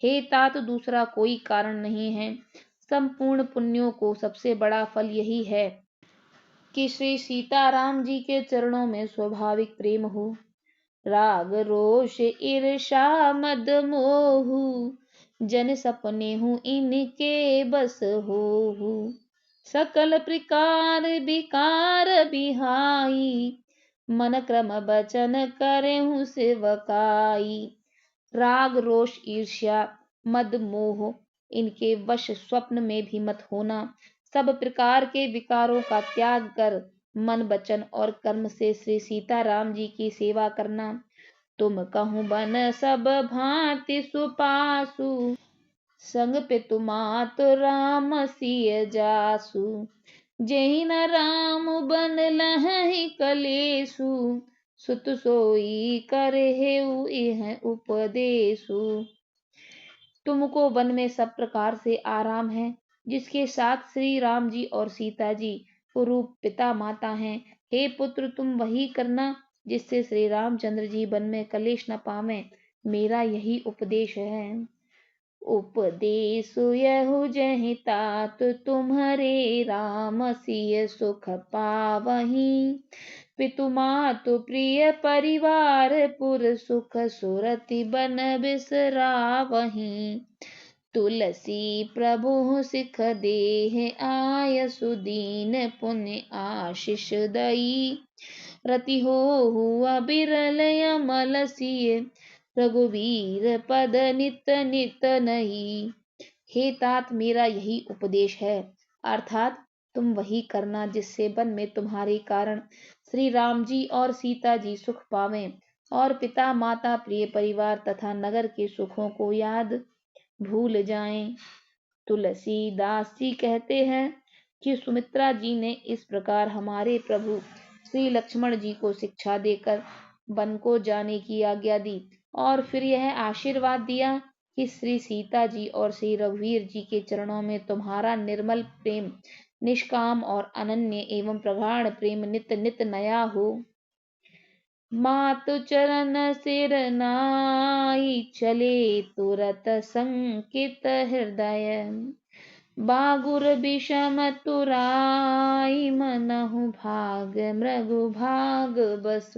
हे तात, दूसरा कोई कारण नहीं है। संपूर्ण पुण्यों को सबसे बड़ा फल यही है कि श्री सीताराम जी के चरणों में स्वाभाविक प्रेम हो। राग रोष ईर्षा मद मोहु जन सपने हूँ इनके बस होहु। सकल प्रकार विकार बिहाई मन क्रम बचन करे हूँ सेवकाई। राग रोष ईर्ष्या मद मोह इनके वश स्वप्न में भी मत होना। सब प्रकार के विकारों का त्याग कर मन वचन और कर्म से श्री सीताराम जी की सेवा करना। तुम कहूँ बन सब भांति सुपासु संग पे तुमात राम सिय जासु। जेहि न राम बन लहहि कलेसु सुत सोई करेहु इह उपदेसु। तुमको वन में सब प्रकार से आराम है, जिसके साथ श्री राम जी और सीता जी कुरूप पिता माता हैं। हे पुत्र, तुम वही करना जिससे श्री रामचंद्र जी वन में कलेश न पावें। मेरा यही उपदेश है। उपदेश यहु जहि तात तुम्हारे राम सिय सुख पावहीं। पितु मातु प्रिय परिवार पुर सुख सुरति बन बिसरावहीं। तुलसी प्रभु सिख देह आय सुदीन पुण्य आशीष दई। रति हो बिरल अमल सिय रघुवीर पद नित नित नहीं। हे तात, मेरा यही उपदेश है, अर्थात तुम वही करना जिससे वन में तुम्हारे कारण श्री राम जी और सीता जी सुख पावें और पिता माता प्रिय परिवार तथा नगर के सुखों को याद भूल जाएं। तुलसीदास जी कहते हैं कि सुमित्रा जी ने इस प्रकार हमारे प्रभु श्री लक्ष्मण जी को शिक्षा देकर वन को जाने की आज्ञा दी और फिर यह आशीर्वाद दिया कि श्री सीता जी और श्री रघुवीर जी के चरणों में तुम्हारा निर्मल प्रेम निष्काम और अनन्य एवं प्रगाढ़ प्रेम नित नित नया हो। मातु चरण सिर नाई चले तुरत संकित हृदय। बागुर विषम तुराई मनहु भाग मृगु भाग बस।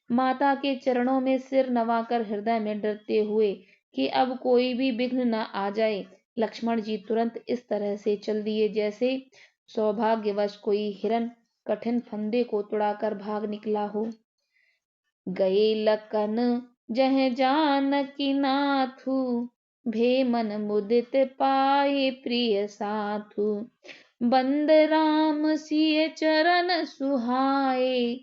माता के चरणों में सिर नवाकर हृदय में डरते हुए कि अब कोई भी विघ्न न आ जाए, लक्ष्मण जी तुरंत इस तरह से चल दिए जैसे सौभाग्यवश कोई हिरन कठिन फंदे को तुड़ाकर भाग निकला हो। गए लखन जह जानकी नाथु भे मन मुदित पाए प्रिय साथु। बंद राम सिय चरण सुहाए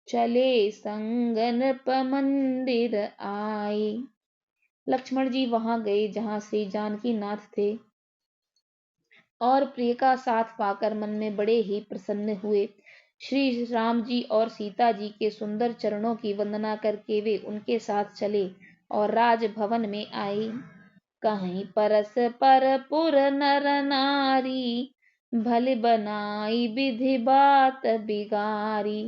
चले संगन प मंदिर आए। लक्ष्मण जी वहां गए जहां श्री जानकी नाथ थे और प्रिय का साथ पाकर मन में बड़े ही प्रसन्न हुए। श्री राम जी और सीता जी के सुंदर चरणों की वंदना करके वे उनके साथ चले और राजभवन में आए। कहीं परस पर पुर नर नारी भले बनाई विधि बात बिगारी।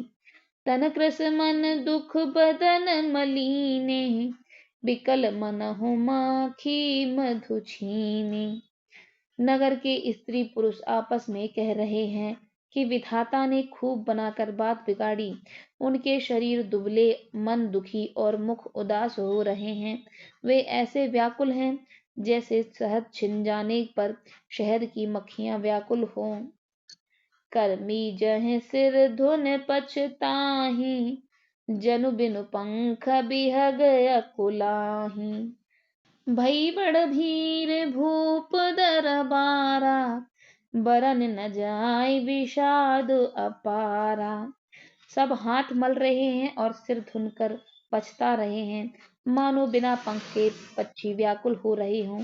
तन कृस मन दुख बदन मलीने बिकल मनहु माखी मधु छीने। नगर के स्त्री पुरुष आपस में कह रहे हैं कि विधाता ने खूब बनाकर बात बिगाड़ी। उनके शरीर दुबले, मन दुखी और मुख उदास हो रहे हैं। वे ऐसे व्याकुल हैं जैसे शहद छिन जाने पर शहद की मक्खियां व्याकुल हों। कर्मी जह सिर धुन पछताही जनु बिनु पंख बिहग अकुलाही। भई बड़ भीर भूप दरबारा बरन न जाय विषाद अपारा। सब हाथ मल रहे हैं और सिर धुनकर पछता रहे हैं, मानो बिना पंख के पक्षी व्याकुल हो रहे हों।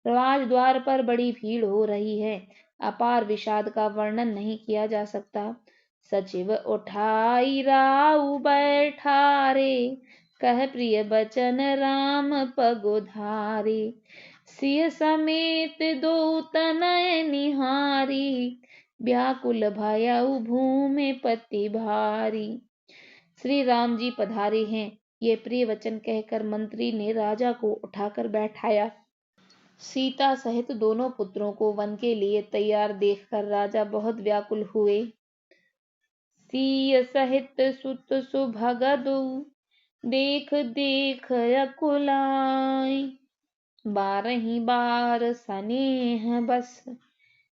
राज द्वार पर बड़ी भीड़ हो रही है, अपार विषाद का वर्णन नहीं किया जा सकता। सचिव उठाई राउ बैठारे कह प्रिय बचन राम पगुधारे। सिय समेत दो तनय निहारी व्याकुल भयउ भूमि पति भारी। श्री राम जी पधारे हैं, ये प्रिय वचन कहकर मंत्री ने राजा को उठाकर बैठाया। सीता सहित दोनों पुत्रों को वन के लिए तैयार देखकर राजा बहुत व्याकुल हुए। सिय सहित सुत सुभगदु देख देख अकुलाई, 12 बार स्नेह बस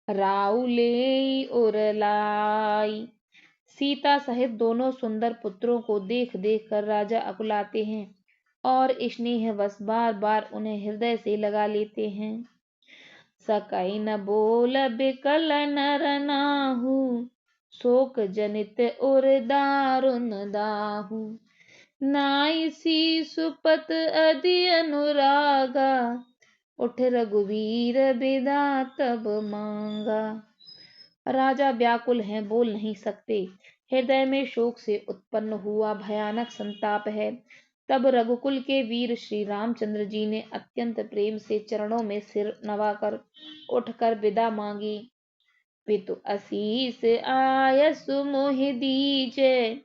राउले उरलाई। सीता सहित दोनों सुंदर पुत्रों को देख देख कर राजा अकुलाते हैं और स्नेहवश बार बार उन्हें हृदय से लगा लेते हैं। सकै न बोल बिकल नर नाहु, शोक जनित उर दारुन दाहु। नाई सुपत अधि अनुरागा, उठ रघुवीर बिदा तब मांगा। राजा व्याकुल हैं, बोल नहीं सकते। हृदय में शोक से उत्पन्न हुआ भयानक संताप है। तब रघुकुल के वीर श्री रामचंद्र जी ने अत्यंत प्रेम से चरणों में सिर नवाकर उठकर विदा मांगी। पितु असीस आयसु मोहि दीजे,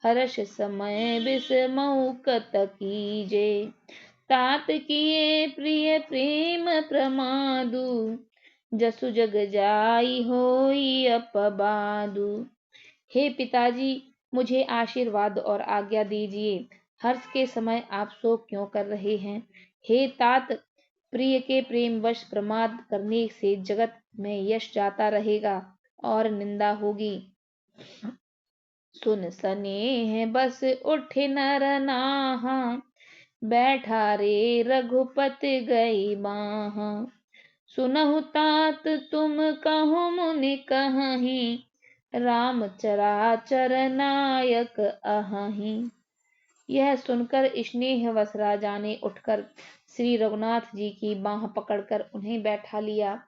हर्ष समय बिसमऊ कत कीजे। तात किए प्रिय प्रेम प्रमादु, जसु जग जाई होई अपबादु। हे पिताजी, मुझे आशीर्वाद और आज्ञा दीजिए। हर्ष के समय आप शोक क्यों कर रहे हैं? हे तात, प्रिय के प्रेम वश प्रमाद करने से जगत में यश जाता रहेगा और निंदा होगी। सुन स्नेह बस उठ नर नाहा, बैठा रे रघुपति गई बाहा। सुनहु तात तुम कहो मुनि कहीं, राम चराचर नायक अहहीं। यह सुनकर स्नेहवश राजा ने उठकर श्री रघुनाथ जी की बाह पकड़कर उन्हें बैठा लिया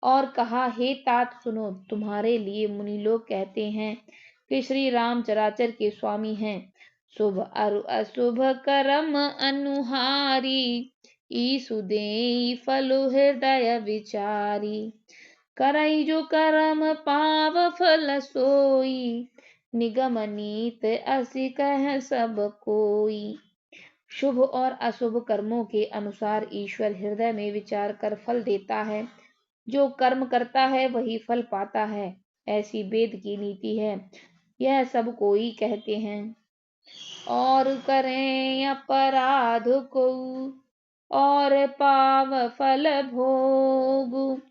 और कहा, हे तात सुनो, तुम्हारे लिए मुनि लोग कहते हैं कि श्री राम चराचर के स्वामी हैं। शुभ अरु अशुभ करम अनुहारी, ईसु देई फलु हृदय विचारी। करई जो करम पाव फल सोई, निगम नीत असि कह सब कोई। शुभ और अशुभ कर्मों के अनुसार ईश्वर हृदय में विचार कर फल देता है। जो कर्म करता है वही फल पाता है, ऐसी वेद की नीति है। यह सब कोई कहते हैं। और करें अपराध को, और पाव फल भोग।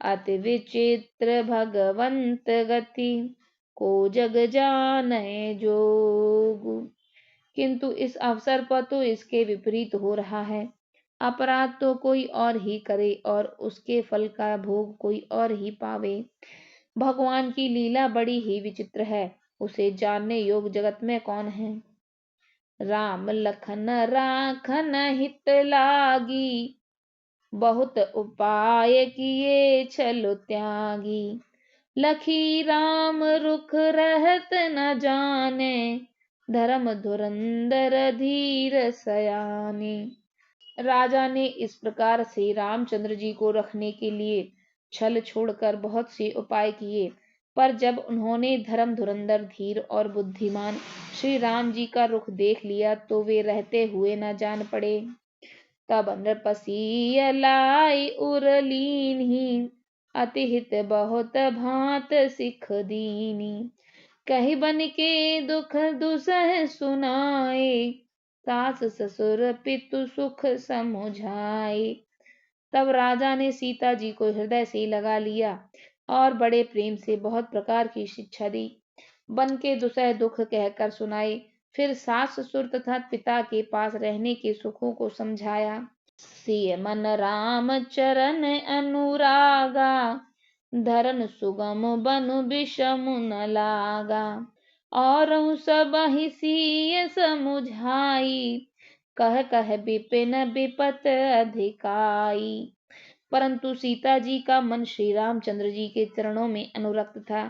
अति विचित्र भगवंत गति, को जग जाने जोग। किंतु इस अवसर पर तो इसके विपरीत हो रहा है। अपराध तो कोई और ही करे और उसके फल का भोग कोई और ही पावे। भगवान की लीला बड़ी ही विचित्र है, उसे जानने योग जगत में कौन है। राम लखन राखन हित लागी, बहुत उपाय किए छल त्यागी। लखी राम रुख रहत न जाने, धर्म धुरंधर धीर सयाने। राजा ने इस प्रकार से रामचंद्र जी को रखने के लिए छल छोड़कर बहुत से उपाय किए, पर जब उन्होंने धर्म धुरंधर धीर और बुद्धिमान श्री राम जी का रुख देख लिया तो वे रहते हुए न जान पड़े। तब नृपसी लाई उरलीनी, अति हित बहुत भांत सिख दीनी। कही बन के दुख दुसह सुनाए, सास ससुर पितु सुख समुझाए। तब राजा ने सीता जी को हृदय से लगा लिया और बड़े प्रेम से बहुत प्रकार की शिक्षा दी। बन के दुसह दुख कहकर सुनाए, फिर सास ससुर तथा पिता के पास रहने के सुखों को समझाया। सिय मन राम चरण अनुरागा, धरन सुगम बनु विषम न लागा। और सब ही सिय समुझाई, कह कह विपिन विपत अधिकाई। परंतु सीता जी का मन श्री रामचंद्र जी के चरणों में अनुरक्त था,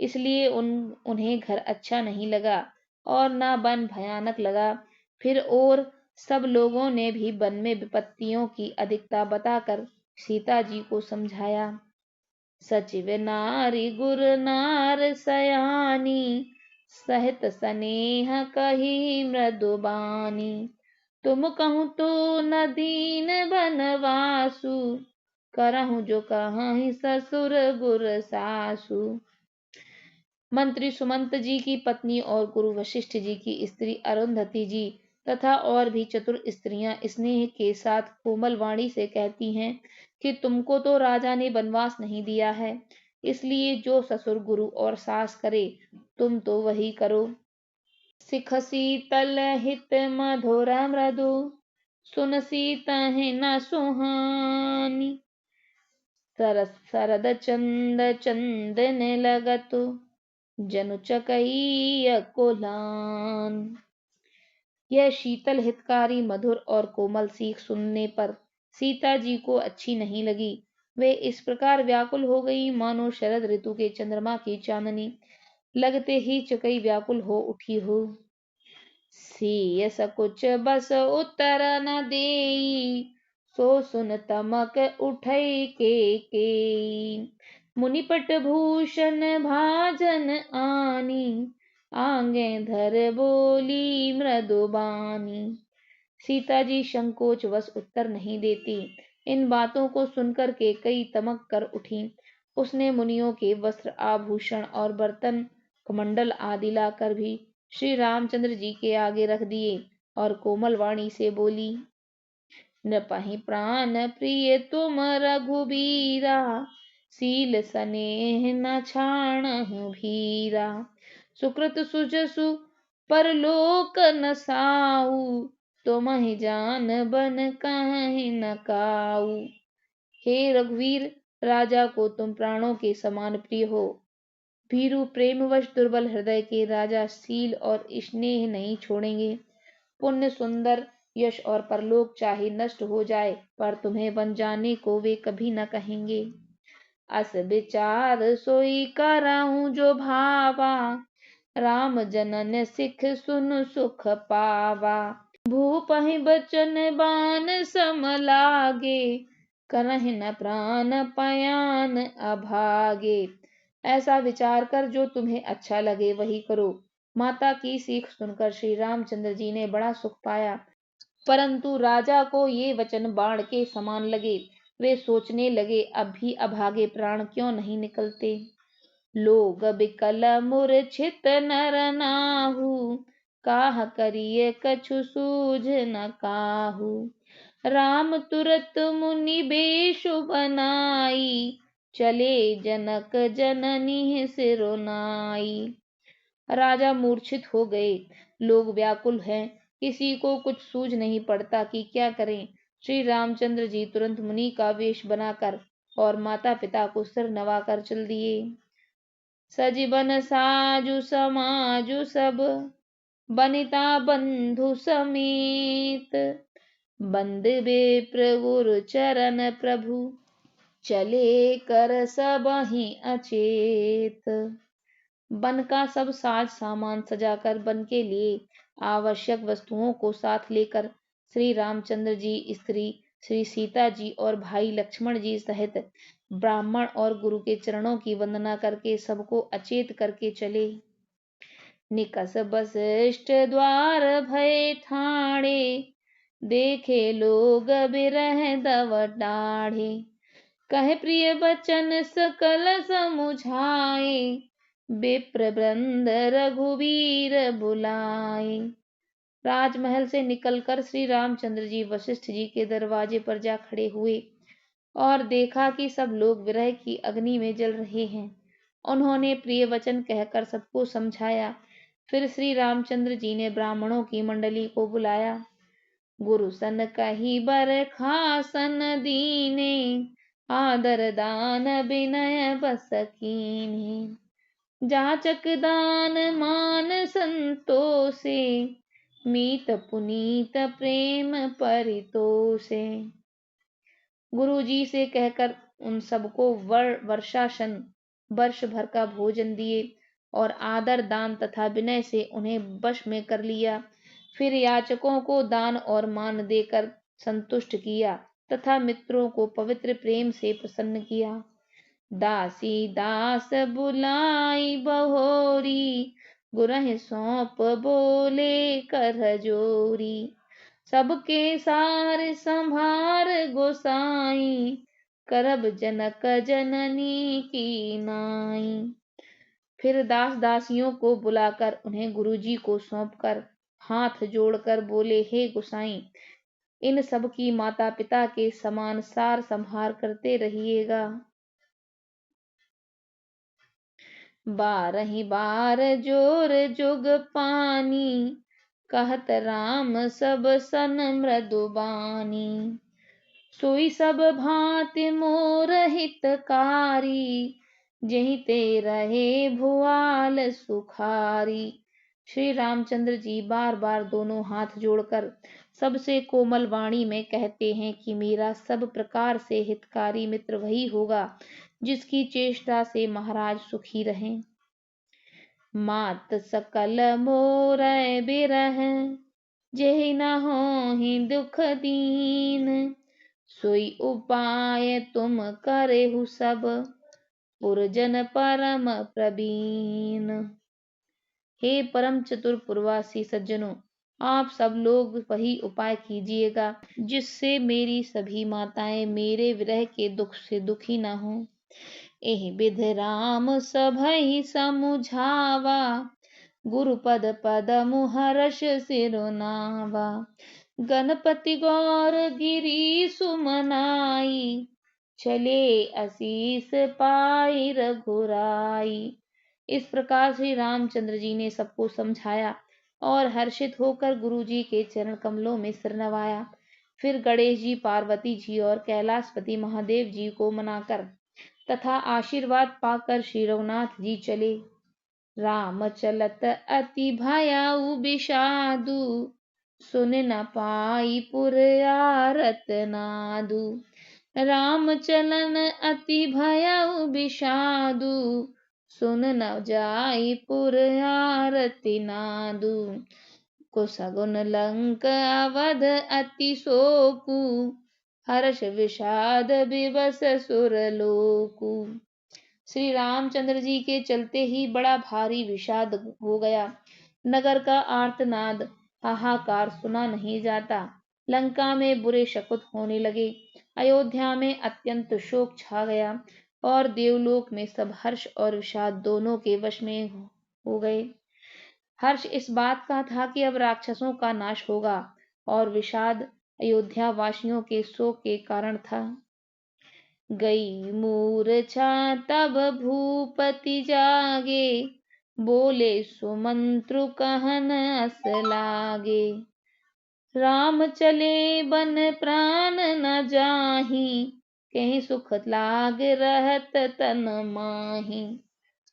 इसलिए उन्हें घर अच्छा नहीं लगा और न वन भयानक लगा। फिर और सब लोगों ने भी वन में विपत्तियों की अधिकता बताकर सीता जी को समझाया। सचिव नारी गुर नार सयानी, सहित स्नेह कही मृदुबानी। तुम कहूँ तो न दीन बनवासु, करहूँ जो कहीं ससुर गुर सासु। मंत्री सुमंत जी की पत्नी और गुरु वशिष्ठ जी की स्त्री अरुंधति जी तथा और भी चतुर स्त्रियां स्नेह के साथ कोमल वाणी से कहती हैं कि तुमको तो राजा ने वनवास नहीं दिया है, इसलिए जो ससुर गुरु और सास करे तुम तो वही करो। सिख शीतल हित मधुर मृदु, सुन सीतहि न सुहानी। सरस सरद चंद चंदन लगतु, जनु चकैया कोलान। यह शीतल हितकारी मधुर और कोमल सीख सुनने पर सीता जी को अच्छी नहीं लगी। वे इस प्रकार व्याकुल हो गई मानो शरद ऋतु के चंद्रमा की चांदनी लगते ही चकई व्याकुल हो उठी हो। सीय सकुच बस उत्तर न देई, सो सुन तमक उठई के मुनिपट भूषण भाजन आनी, आगे धर बोली मृदुबानी। सीता जी संकोच वश उत्तर नहीं देती। इन बातों को सुनकर के कई तमक कर उठी। उसने मुनियों के वस्त्र आभूषण और बर्तन कमंडल आदि लाकर भी श्री रामचंद्र जी के आगे रख दिए और कोमल वाणी से बोली, नृपहि प्राण प्रिय तुम रघुबीरा, सील स्नेह न छाणहु भीरा। सुकृत सुजसु परलोक न साऊ, तुमहि जान बन कहीं न काऊ। हे रघुवीर, राजा को तुम प्राणों के समान प्रिय हो। भीरु प्रेमवश दुर्बल हृदय के राजा सील और स्नेह नहीं छोड़ेंगे। पुण्य सुंदर यश और परलोक चाहे नष्ट हो जाए पर तुम्हें बन जाने को वे कभी न कहेंगे। अस विचार सोई कराहूं जो भावा, राम जनन सिख सुन सुख पावा। भूपहि बचन बान सम लागे, करहि न प्राण पयान अभागे। ऐसा विचार कर जो तुम्हें अच्छा लगे वही करो। माता की सीख सुनकर श्री रामचंद्र जी ने बड़ा सुख पाया, परंतु राजा को ये वचन बाण के समान लगे। वे सोचने लगे अब भी अभागे प्राण क्यों नहीं निकलते। लोग बिकल मूर्छित नर नाहु, काह करिए कछु सूझ न काहू। राम तुरत मुनि बेशु बनाई, चले जनक जननी सिरोनाई। राजा मूर्छित हो गए। लोग व्याकुल हैं, किसी को कुछ सूझ नहीं पड़ता कि क्या करें। श्री रामचंद्र जी तुरंत मुनि का वेश बनाकर और माता पिता को सिर नवाकर चल दिए। सजीवन साजु समाजु सब, बनिता बंधु समेत। बंद विप्र गुरु चरण प्रभु, चले कर सबहि अचेत। वन का सब साज सामान सजाकर वन के लिए आवश्यक वस्तुओं को साथ लेकर श्री रामचंद्र जी, स्त्री श्री सीता जी और भाई लक्ष्मण जी सहित ब्राह्मण और गुरु के चरणों की वंदना करके सबको अचेत करके चले। निकस वशिष्ठ द्वार भय ठाणे, देखे लोग बिरह दव डाढ़े। कहे प्रिय बचन सकल समुझाए, विप्र वृंद रघुवीर बुलाए। राजमहल से निकलकर श्री रामचंद्र जी वशिष्ठ जी के दरवाजे पर जा खड़े हुए और देखा कि सब लोग विरह की अग्नि में जल रहे हैं। उन्होंने प्रिय वचन कहकर सबको समझाया। फिर श्री रामचंद्र जी ने ब्राह्मणों की मंडली को बुलाया। गुरु सन कही बर खासन दीने, आदर दान विनय बस कीन्हे। जाचक दान मान संतोषे, मीत पुनीत प्रेम परितोषे। गुरु जी से कहकर उन सबको वर्षासन वर्ष भर का भोजन दिए और आदर दान तथा विनय से उन्हें वश में कर लिया। फिर याचकों को दान और मान देकर संतुष्ट किया तथा मित्रों को पवित्र प्रेम से प्रसन्न किया। दासी दास बुलाई बहोरी, गुरह सौंप बोले कर जोरी। सबके सार संभार गोसाई, करब जनक जननी की नाई। फिर दास दासियों को बुलाकर उन्हें गुरुजी को सौंपकर हाथ जोड़कर बोले, हे गोसाई, इन सब की माता पिता के समान सार संभार करते रहिएगा। 12 बार जोर जुग पानी, कहत राम सब सन मृदुबानी। सोई सब भांति मोर हितकारी, जहीं ते रहे भुआल सुखारी। श्री रामचंद्र जी बार बार दोनों हाथ जोड़कर सबसे कोमल वाणी में कहते हैं कि मेरा सब प्रकार से हितकारी मित्र वही होगा जिसकी चेष्टा से महाराज सुखी रहें। मात सकल मोर बिरह, जेहि न होहि दुख दीन। सोई उपाय तुम करेहु सब, पुरजन परम प्रवीण। हे परम चतुर पुरवासी सज्जनों, आप सब लोग वही उपाय कीजिएगा जिससे मेरी सभी माताएं मेरे विरह के दुख से दुखी न हों। एहि विध राम सभहि समुझावा, गुरुपद पदमु हर्ष सिरुनावा। गणपति गौर गिरी सुमनाई, चले आशीष पाई रघुराई। इस प्रकार श्री रामचंद्र जी ने सबको समझाया और हर्षित होकर गुरुजी के चरण कमलों में सिर नवाया। फिर गणेश जी, पार्वती जी और कैलाशपति महादेव जी को मनाकर तथा आशीर्वाद पाकर श्री रघुनाथ जी चले। राम चलत अति भयाउ विषादु, सुन न पाई पुर आरत नादु। राम चलन अति भयाउ विषादु, सुन न जाई पुर आरती नादु। कुसगुन लंक अवध अति शोकु, हर्ष विषाद विवश सुरलोकु। श्री रामचंद्र जी के चलते ही बड़ा भारी विषाद हो गया। नगर का आर्तनाद हाहाकार सुना नहीं जाता। लंका में बुरे शकुन होने लगे। अयोध्या में अत्यंत शोक छा गया और देवलोक में सब हर्ष और विषाद दोनों के वश में हो गए। हर्ष इस बात का था कि अब राक्षसों का नाश होगा और विषाद अयोध्या वासियों के शोक के कारण था। गई मूर्छा तब भूपति जागे, बोले सुमंत्रु कहन अस लागे। राम चले बन प्राण न जाहि, कहीं सुख लाग रहत तन माही।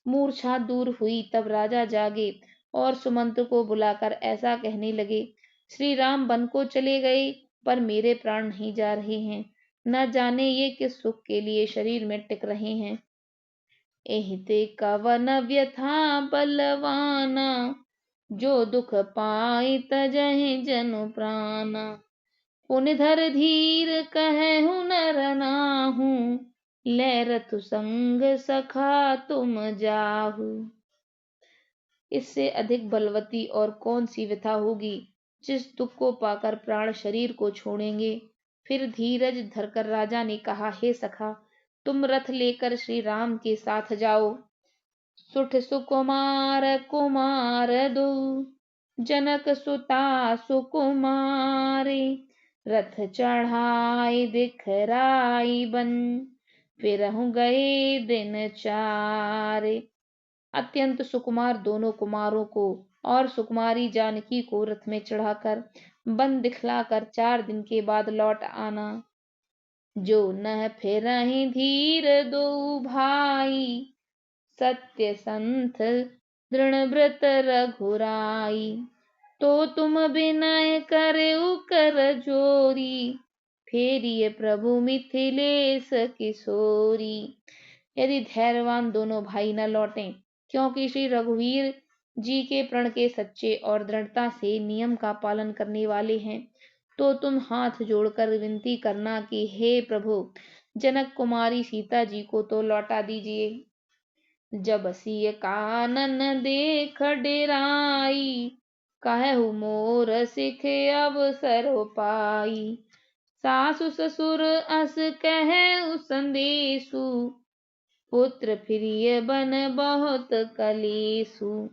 मूर्छा दूर हुई तब राजा जागे और सुमंत्र को बुलाकर ऐसा कहने लगे, श्री राम वन को चले गए पर मेरे प्राण नहीं जा रहे हैं। न जाने ये किस सुख के लिए शरीर में टिक रहे हैं। एहिते कवन व्यथा बलवाना, जो दुख पाई तजहि जनु प्राणा। पुनिधर धीर कहु नर नाहु, ले रतु संग सखा तुम जाहु। इससे अधिक बलवती और कौन सी व्यथा होगी जिस दुख को पाकर प्राण शरीर को छोड़ेंगे। फिर धीरज धरकर राजा ने कहा, हे सखा, तुम रथ लेकर श्री राम के साथ जाओ। सुठ सुकुमार कुमार दो, जनक सुता सुकुमारे। रथ चढ़ाई दिखराई बन, फिरहु गए दिन चारे। अत्यंत सुकुमार दोनों कुमारों को और सुकुमारी जानकी को रथ में चढ़ाकर वन दिखलाकर 4 दिन के बाद लौट आना। जो न फिरहि धीर दो भाई, सत्य संथ दृढ़ व्रत रघुराई। तो तुम विनय करऊ कर जोरी, फेरिए प्रभु मिथिलेश किशोरी। यदि धैर्यवान दोनों भाई न लौटें, क्योंकि श्री रघुवीर जी के प्रण के सच्चे और दृढ़ता से नियम का पालन करने वाले हैं, तो तुम हाथ जोड़कर विनती करना कि हे प्रभु, जनक कुमारी सीता जी को तो लौटा दीजिए। जब सिय कानन देख डेराई, कहु मोर सिख अवसर पाई। सासु ससुर अस कहु संदेशु, पुत्र प्रिय बन बहुत कलेसु।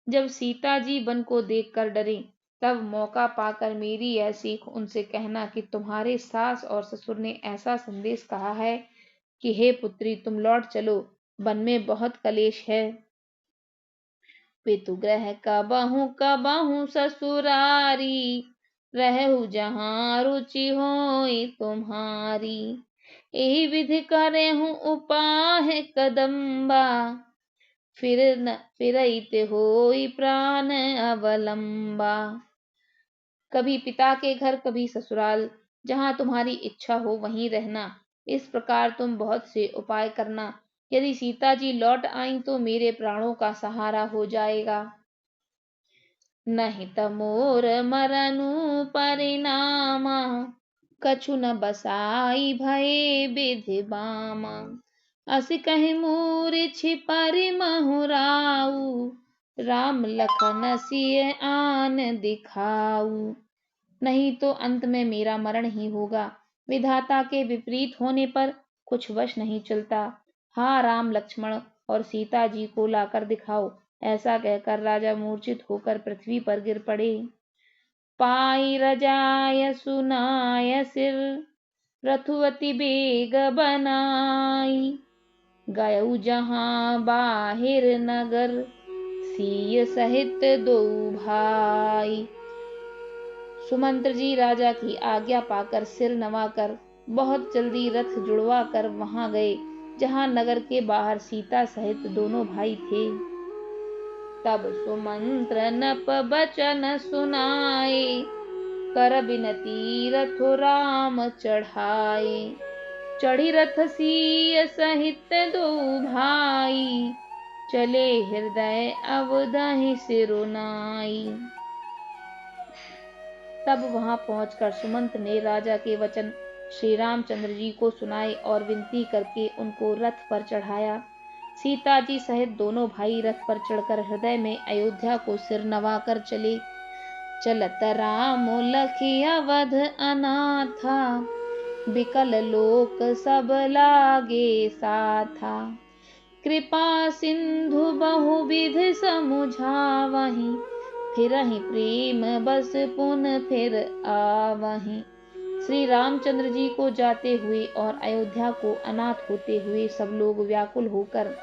जब सीता जी वन को देखकर डरे, तब मौका पाकर मेरी यह सीख उनसे कहना कि तुम्हारे सास और ससुर ने ऐसा संदेश कहा है कि हे पुत्री, तुम लौट चलो, वन में बहुत कलेश है। पितुगृह कबहु ससुरारी, रहु जहाँ रुचि होई तुम्हारी। यही विधि करेहु उपाय कदम्बा, फिरइत होई प्राण अवलंबा। कभी पिता के घर, कभी ससुराल, जहाँ तुम्हारी इच्छा हो वहीं रहना। इस प्रकार तुम बहुत से उपाय करना। यदि सीता जी लौट आई तो मेरे प्राणों का सहारा हो जाएगा, नहीं त मोर मरनु परिणामा, कछु न बसाई भये विधि बामा। अस कहि मूर्छि परिमहुराऊ, राम लखन सिय आन दिखाऊ। नहीं तो अंत में मेरा मरण ही होगा। विधाता के विपरीत होने पर कुछ वश नहीं चलता। हाँ, राम लक्ष्मण और सीता जी को लाकर दिखाओ। ऐसा कहकर राजा मूर्छित होकर पृथ्वी पर गिर पड़े। पाई रजाय सुनाय सिर, रथुवती बेग बनाई। गयऊ जहाँ बाहिर नगर, सिय सहित दो भाई। सुमंत्र जी राजा की आज्ञा पाकर सिर नवाकर बहुत जल्दी रथ जुड़वा कर वहां गए जहां नगर के बाहर सीता सहित दोनों भाई थे। तब सुमंत्र नप बचन सुनाए, कर बिनती रथु राम चढ़ाए। चढ़ी रथ सिय सहित दो भाई, चले हृदय अवधहि सिरुनाई। तब वहां पहुंचकर सुमंत ने राजा के वचन श्री रामचंद्र जी को सुनाए और विनती करके उनको रथ पर चढ़ाया। सीता जी सहित दोनों भाई रथ पर चढ़कर हृदय में अयोध्या को सिर नवाकर चले। चलत राम लखी अवध अनाथा, बिकल लोक सब लागे साथा। कृपा सिंधु बहुविध समुझावहि, फिरहि प्रेम बस पुन फिर आवहि। श्री रामचंद्र जी को जाते हुए और अयोध्या को अनाथ होते हुए सब लोग व्याकुल होकर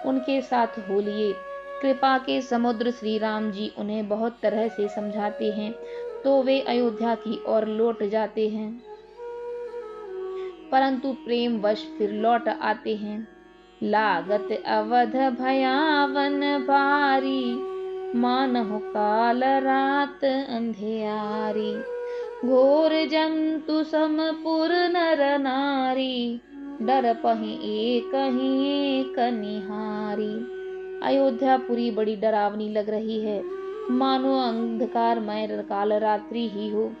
उनके साथ हो लिए। कृपा के समुद्र श्री राम जी उन्हें बहुत तरह से समझाते हैं तो वे अयोध्या की ओर लौट जाते हैं, परंतु प्रेम वश फिर लौट आते हैं। लागत अवध भयावन भारी, मानहु काल रात अंधियारी। घोर जंतु समपुर नर नारी, डर पहि एक निहारी। अयोध्यापुरी बड़ी डरावनी लग रही है, मानो अंधकारमय काल रात्रि ही हो।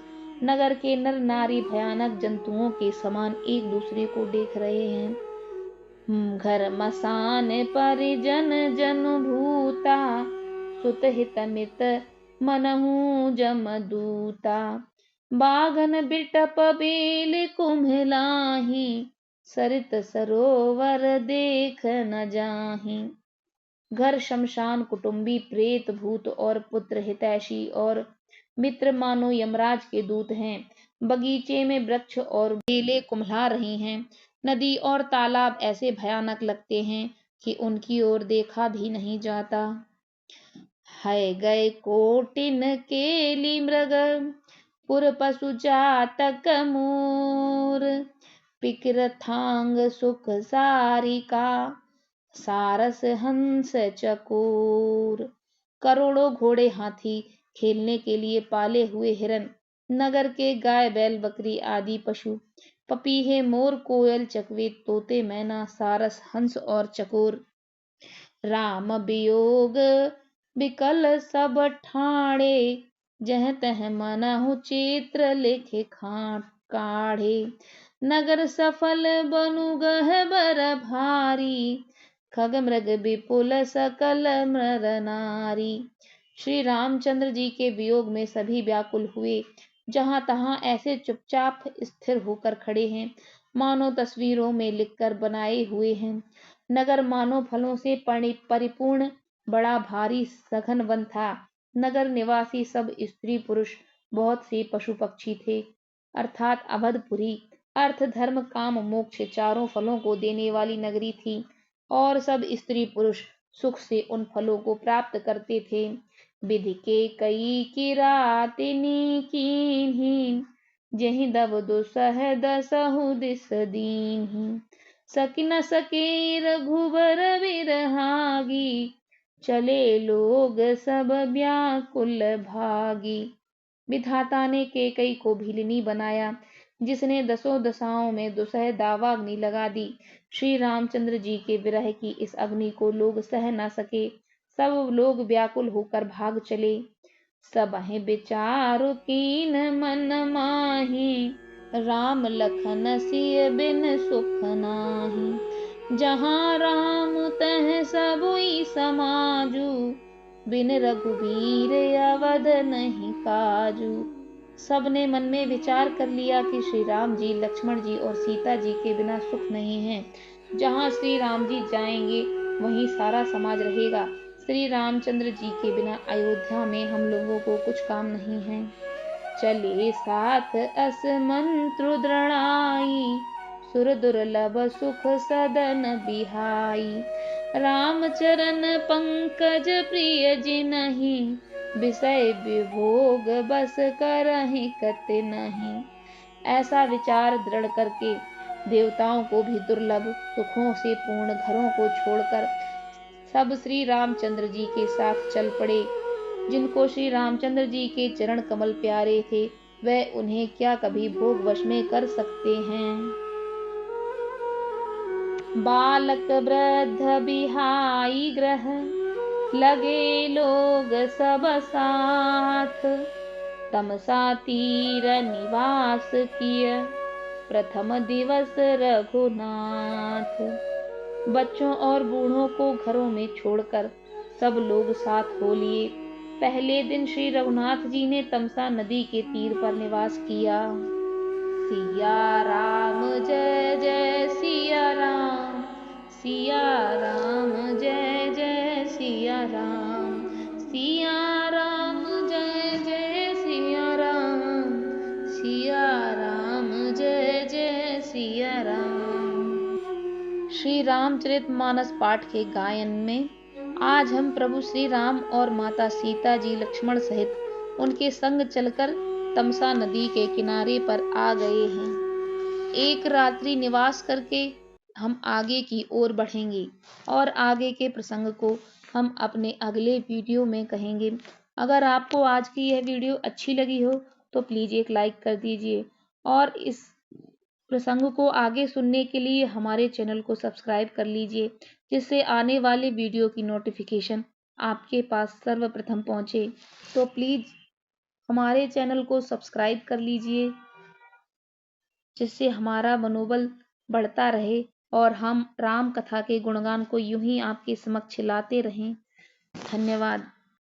नगर के नर नारी भयानक जंतुओं के समान एक दूसरे को देख रहे हैं। घर मसान परिजन जनु भूता, सुत हित मित मनहु जमदूता। बागन बिटप बेल कुम्हलाही, सरित सरोवर देख न जाही। घर शमशान, कुटुंबी, प्रेत, भूत और पुत्र हितैषी और मित्र मानो यमराज के दूत हैं। बगीचे में वृक्ष और बेलें कुम्हला रही हैं। नदी और तालाब ऐसे भयानक लगते हैं कि उनकी ओर देखा भी नहीं जाता। है गए कोटिन केली मृग, पुर पशु जातक मोर। पिकर थांग सुख सारिका, सारस हंस चकोर। करोड़ों घोड़े, हाथी, खेलने के लिए पाले हुए हिरन, नगर के गाय बैल बकरी आदि पशु, पपीहे मोर कोयल चकवे तोते मैना सारस हंस और चकोर। राम वियोग बिकल सब ठाणे, जह तह मनहु चित्र लिखे काढ़े। नगर सफल बनु गहबर भारी, खग मृग विपुल सकल नर नारी। श्री रामचंद्र जी के वियोग में सभी व्याकुल हुए। जहां तहां ऐसे चुपचाप स्थिर होकर खड़े हैं मानो तस्वीरों में लिखकर बनाए हुए हैं। नगर मानो फलों से परिपूर्ण बड़ा भारी सघन वन था। नगर निवासी सब स्त्री पुरुष, बहुत से पशु पक्षी थे, अर्थात अवधपुरी अर्थ धर्म काम मोक्ष चारों फलों को देने वाली नगरी थी, और सब स्त्री पुरुष सुख से उन फलों को प्राप्त करते थे। विधि के कई किरातिनी कीन्ही, जहि दब दुसह दसहु दिस दीन्ही। सकी न सके रघुबर बिरहागी, चले लोग सब व्याकुल भागी। विधाता ने कैकई को भीलनी बनाया, जिसने दसों दशाओं में दुसह दावाग्नि लगा दी। श्री रामचंद्र जी के विरह की इस अग्नि को लोग सह न सके, सब लोग व्याकुल होकर भाग चले। सबहि विचारु कीन मन माही, राम लखन सिय बिन सुख नाही। जहाँ राम तह सबुई समाजू, बिन रघुबीर अवध नहीं काजू। सबने मन में विचार कर लिया कि श्री राम जी, लक्ष्मण जी और सीता जी के बिना सुख नहीं है। जहाँ श्री राम जी जाएंगे वहीं सारा समाज रहेगा। श्री रामचंद्र जी के बिना अयोध्या में हम लोगों को कुछ काम नहीं है। चले साथ अस मंत्रु दृढ़ाई, सुर दुर्लभ सुख सदन बिहाई। राम चरण पंकज प्रिय जिनहि, विषय विभोग बस करहि कति नहीं। ऐसा विचार दृढ़ करके देवताओं को भी दुर्लभ सुखों से पूर्ण घरों को छोड़कर सब श्री रामचंद्र जी के साथ चल पड़े। जिनको श्री रामचंद्र जी के चरण कमल प्यारे थे, वह उन्हें क्या कभी भोग वश में कर सकते हैं। बालक वृद्ध बिहाई ग्रह, लगे लोग सब साथ। तमसा तीर निवास किय, प्रथम दिवस रघुनाथ। बच्चों और बूढ़ों को घरों में छोड़कर सब लोग साथ हो लिए। पहले दिन श्री रघुनाथ जी ने तमसा नदी के तीर पर निवास किया। सिया राम जय जय सिया राम, सिया राम जय जय सिया राम। सिया राम जय जय सिया राम, सिया राम जय जय सिया राम। श्री रामचरितमानस पाठ के गायन में आज हम प्रभु श्री राम और माता सीता जी लक्ष्मण सहित उनके संग चलकर तमसा नदी के किनारे पर आ गए हैं। एक रात्रि निवास करके हम आगे की ओर बढ़ेंगे और आगे के प्रसंग को हम अपने अगले वीडियो में कहेंगे। अगर आपको आज की यह वीडियो अच्छी लगी हो तो प्लीज़ एक लाइक कर दीजिए, और इस प्रसंग को आगे सुनने के लिए हमारे चैनल को सब्सक्राइब कर लीजिए, जिससे आने वाले वीडियो की नोटिफिकेशन आपके पास सर्वप्रथम पहुंचे। तो प्लीज़ हमारे चैनल को सब्सक्राइब कर लीजिए, जिससे हमारा मनोबल बढ़ता रहे और हम राम कथा के गुणगान को यूं ही आपके समक्ष लाते रहें। धन्यवाद।